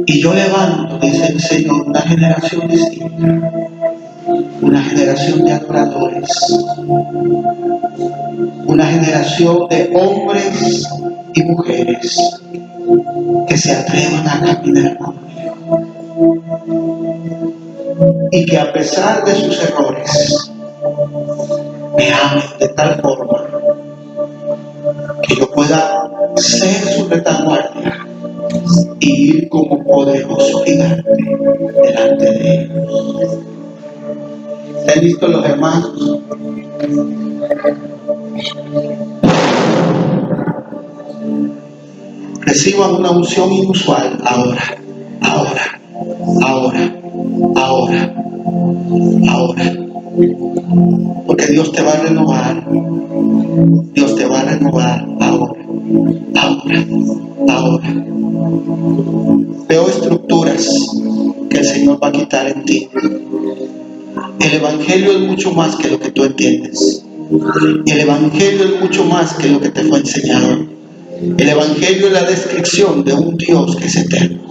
Speaker 1: Y yo levanto, dice el Señor, una generación distinta, una generación de adoradores, una generación de hombres y mujeres que se atrevan a caminar conmigo y que a pesar de sus errores me amen de tal forma que yo pueda ser su retaguardia y ir como poderoso gigante delante de ellos. ¿Están listos los hermanos? Reciban una unción inusual ahora, ahora, ahora, ahora, ahora. Porque Dios te va a renovar. Dios te va a renovar ahora, ahora, ahora. Veo estructuras que el Señor va a quitar en ti. El Evangelio es mucho más que lo que tú entiendes. El Evangelio es mucho más que lo que te fue enseñado. El Evangelio es la descripción de un Dios que es eterno.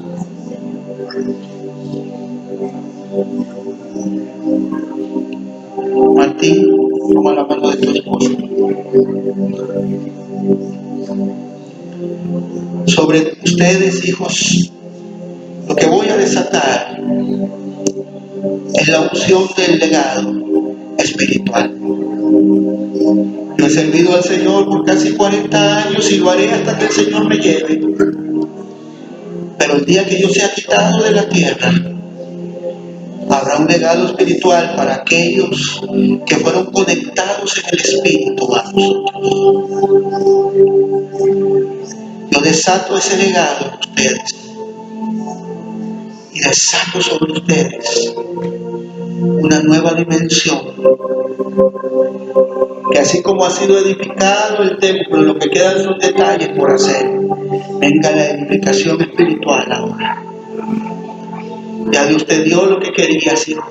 Speaker 1: Martín, toma la mano de tu esposo. Sobre ustedes, hijos, lo que voy a desatar es la unción del legado espiritual. Yo he servido al Señor por casi 40 años y lo haré hasta que el Señor me lleve. Pero el día que yo sea quitado de la tierra, habrá un legado espiritual para aquellos que fueron conectados en el Espíritu a nosotros. Yo desato ese legado en ustedes y desato sobre ustedes una nueva dimensión, que así como ha sido edificado el templo, lo que quedan son detalles por hacer. Venga la edificación espiritual ahora. Ya Dios te dio lo que querías, hijo.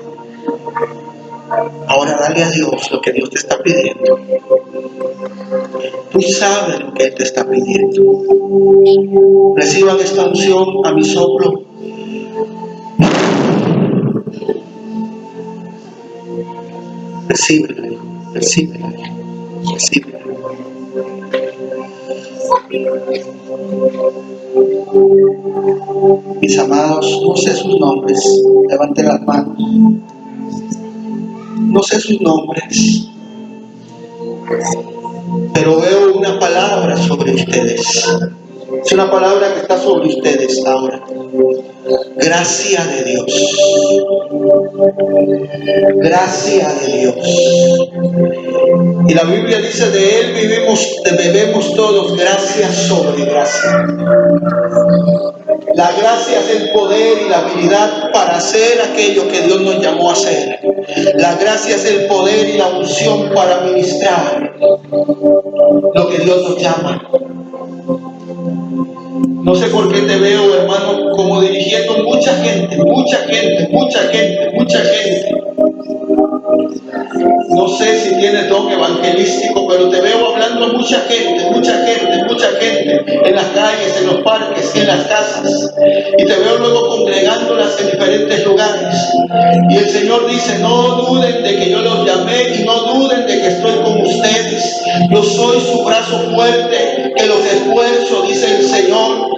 Speaker 1: Ahora dale a Dios lo que Dios te está pidiendo. Tú sabes lo que Él te está pidiendo. Reciban esta unción a mi soplo. Recíbela, recíbela, recíbela. Mis amados, no sé sus nombres. Levanten las manos. No sé sus nombres, pero veo una palabra sobre ustedes. Es una palabra que está sobre ustedes ahora. Gracia de Dios. Gracia de Dios. Y la Biblia dice, de Él bebemos todos gracia sobre gracia. La gracia es el poder y la habilidad para hacer aquello que Dios nos llamó a hacer. La gracia es el poder y la unción para ministrar lo que Dios nos llama. No sé por qué te veo, hermano, como dirigiendo mucha gente. No sé si tienes don evangelístico, pero te veo hablando a mucha gente, en las calles, en los parques, en las casas. Y te veo luego congregándolas en diferentes lugares. Y el Señor dice, no duden de que yo los llamé y no duden de que estoy con ustedes. Yo soy su brazo fuerte, que los esfuerzo, dice el Señor.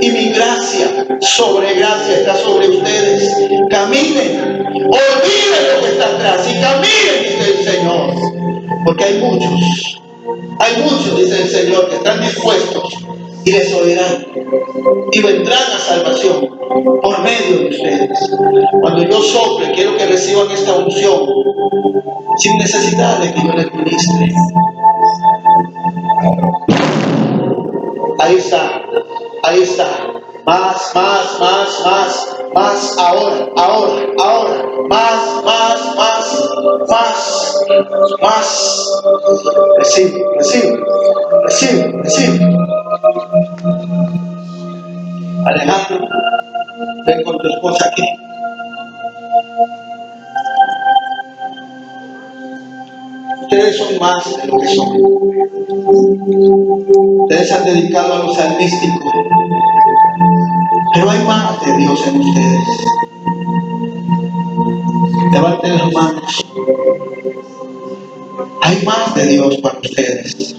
Speaker 1: Y mi gracia sobre gracia está sobre ustedes. Caminen, olviden lo que está atrás y caminen, dice el Señor. Porque hay muchos, dice el Señor, que están dispuestos y les oirán y vendrán a salvación por medio de ustedes. Cuando yo sople, quiero que reciban esta unción sin necesidad de que yo les ministre. Ahí está. Más, ahora, más. Recibe. Alejandro, ven con tu esposa aquí. Ustedes son más de lo que son. Ustedes se han dedicado a lo salmístico, pero hay más de Dios en ustedes. Levanten las manos. Hay más de Dios para ustedes.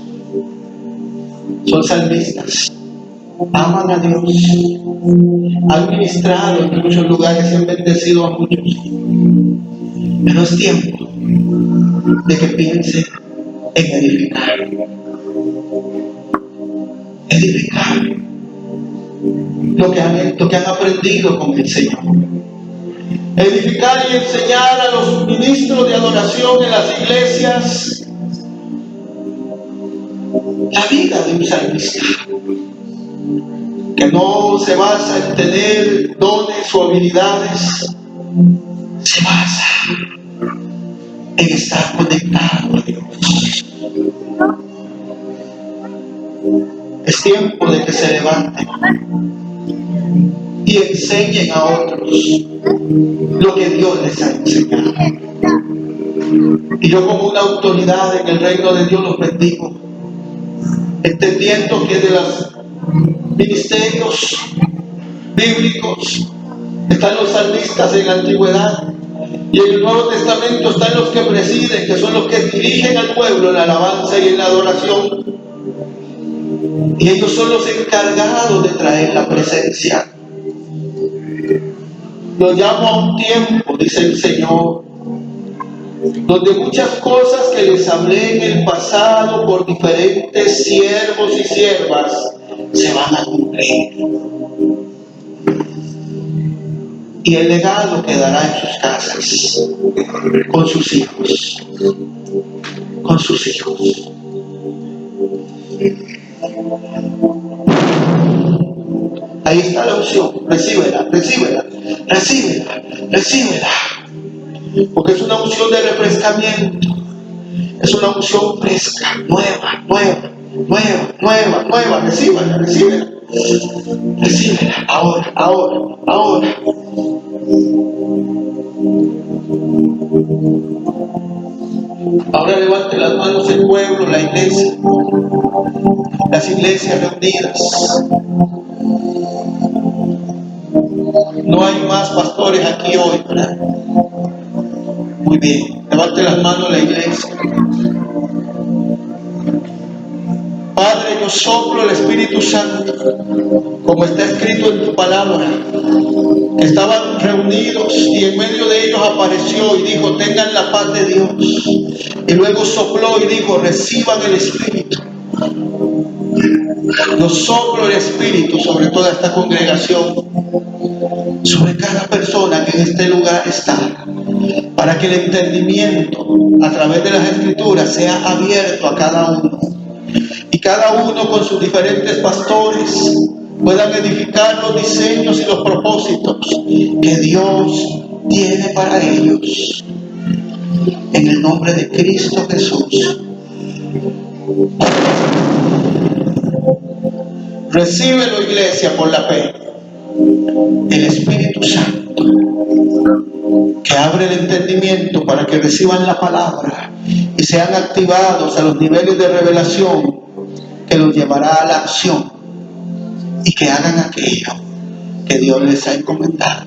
Speaker 1: Son salmistas. Aman a Dios. Han ministrado en muchos lugares y han bendecido a muchos. Pero es tiempo de que piensen en edificar. Lo que han aprendido con el Señor. Edificar y enseñar a los ministros de adoración en las iglesias la vida de un salmista, que no se basa en tener dones o habilidades, se basa en estar conectado a Dios. Es tiempo de que se levanten y enseñen a otros lo que Dios les ha enseñado. Y yo, como una autoridad en el reino de Dios, los bendigo, entendiendo que de los ministerios bíblicos están los salmistas en la antigüedad, y en el Nuevo Testamento están los que presiden, que son los que dirigen al pueblo en la alabanza y en la adoración. Y ellos son los encargados de traer la presencia. Los llamo a un tiempo, dice el Señor, donde muchas cosas que les hablé en el pasado por diferentes siervos y siervas se van a cumplir. Y el legado quedará en sus casas, con sus hijos. Ahí está la unción, recíbela. Porque es una unción de refrescamiento, es una unción fresca, nueva, recíbela. Recíbela, ahora. Ahora levante las manos el pueblo, la iglesia, las iglesias reunidas. No hay más pastores aquí hoy, ¿verdad? Muy bien, levante las manos la iglesia. Padre, yo soplo el Espíritu Santo, como está escrito en tu palabra, que estaban reunidos y en medio de ellos apareció y dijo, tengan la paz de Dios. Y luego sopló y dijo, reciban el Espíritu. Yo soplo el Espíritu sobre toda esta congregación, sobre cada persona que en este lugar está, para que el entendimiento a través de las Escrituras sea abierto a cada uno, y cada uno con sus diferentes pastores puedan edificar los diseños y los propósitos que Dios tiene para ellos. En el nombre de Cristo Jesús. Recíbelo, iglesia, por la fe. El Espíritu Santo, que abre el entendimiento para que reciban la palabra y sean activados a los niveles de revelación que los llevará a la acción y que hagan aquello que Dios les ha encomendado.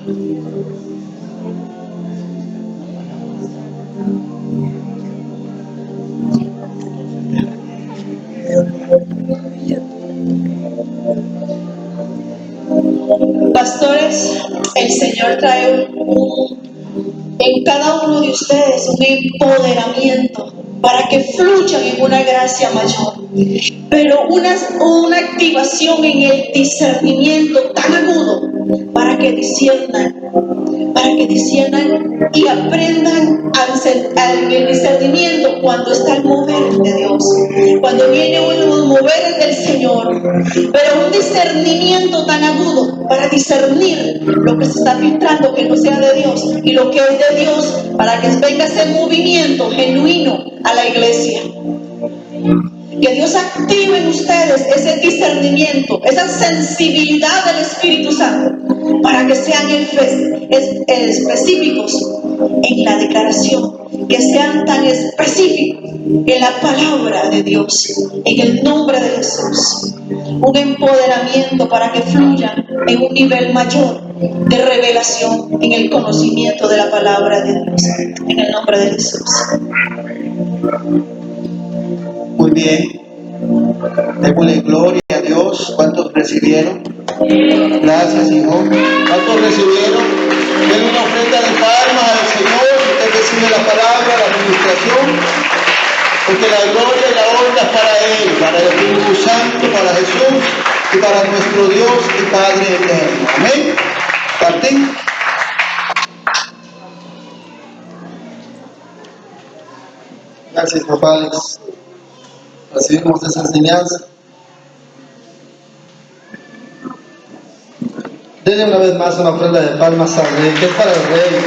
Speaker 2: Pastores, el Señor trae en cada uno de ustedes un empoderamiento para que fluyan en una gracia mayor, pero una activación en el discernimiento tan agudo para que disciernan y aprendan el discernimiento cuando está el mover de Dios, cuando viene un mover del Señor, pero un discernimiento tan agudo para discernir lo que se está filtrando que no sea de Dios y lo que es de Dios, para que venga ese movimiento genuino a la iglesia. Que Dios active en ustedes ese discernimiento, esa sensibilidad del Espíritu Santo, para que sean específicos en la declaración, que sean tan específicos en la palabra de Dios, en el nombre de Jesús. Un empoderamiento para que fluyan en un nivel mayor de revelación en el conocimiento de la palabra de Dios, en el nombre de Jesús.
Speaker 1: Muy bien, démosle gloria a Dios. ¿Cuántos recibieron? Gracias, hijo. ¿Cuántos recibieron? Denle una ofrenda de palmas al Señor. Usted recibe la palabra, la administración, porque la gloria y la honra es para Él, para el Espíritu Santo, para Jesús y para nuestro Dios y Padre eterno. Amén. Martín.
Speaker 3: Gracias, papás. Recibimos esa enseñanza. Denle una vez más una ofrenda de palmas al Rey, que es para el Rey.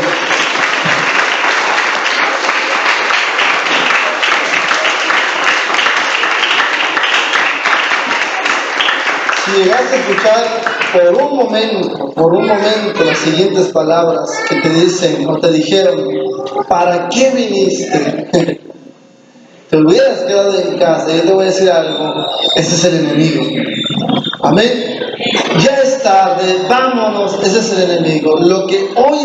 Speaker 3: Si llegaste a escuchar por un momento las siguientes palabras que te dicen o te dijeron, ¿para qué viniste? Te hubieras quedado en casa. Yo te voy a decir algo, ese es el enemigo. Amén. Ya es tarde, vámonos, ese es el enemigo. Lo que hoy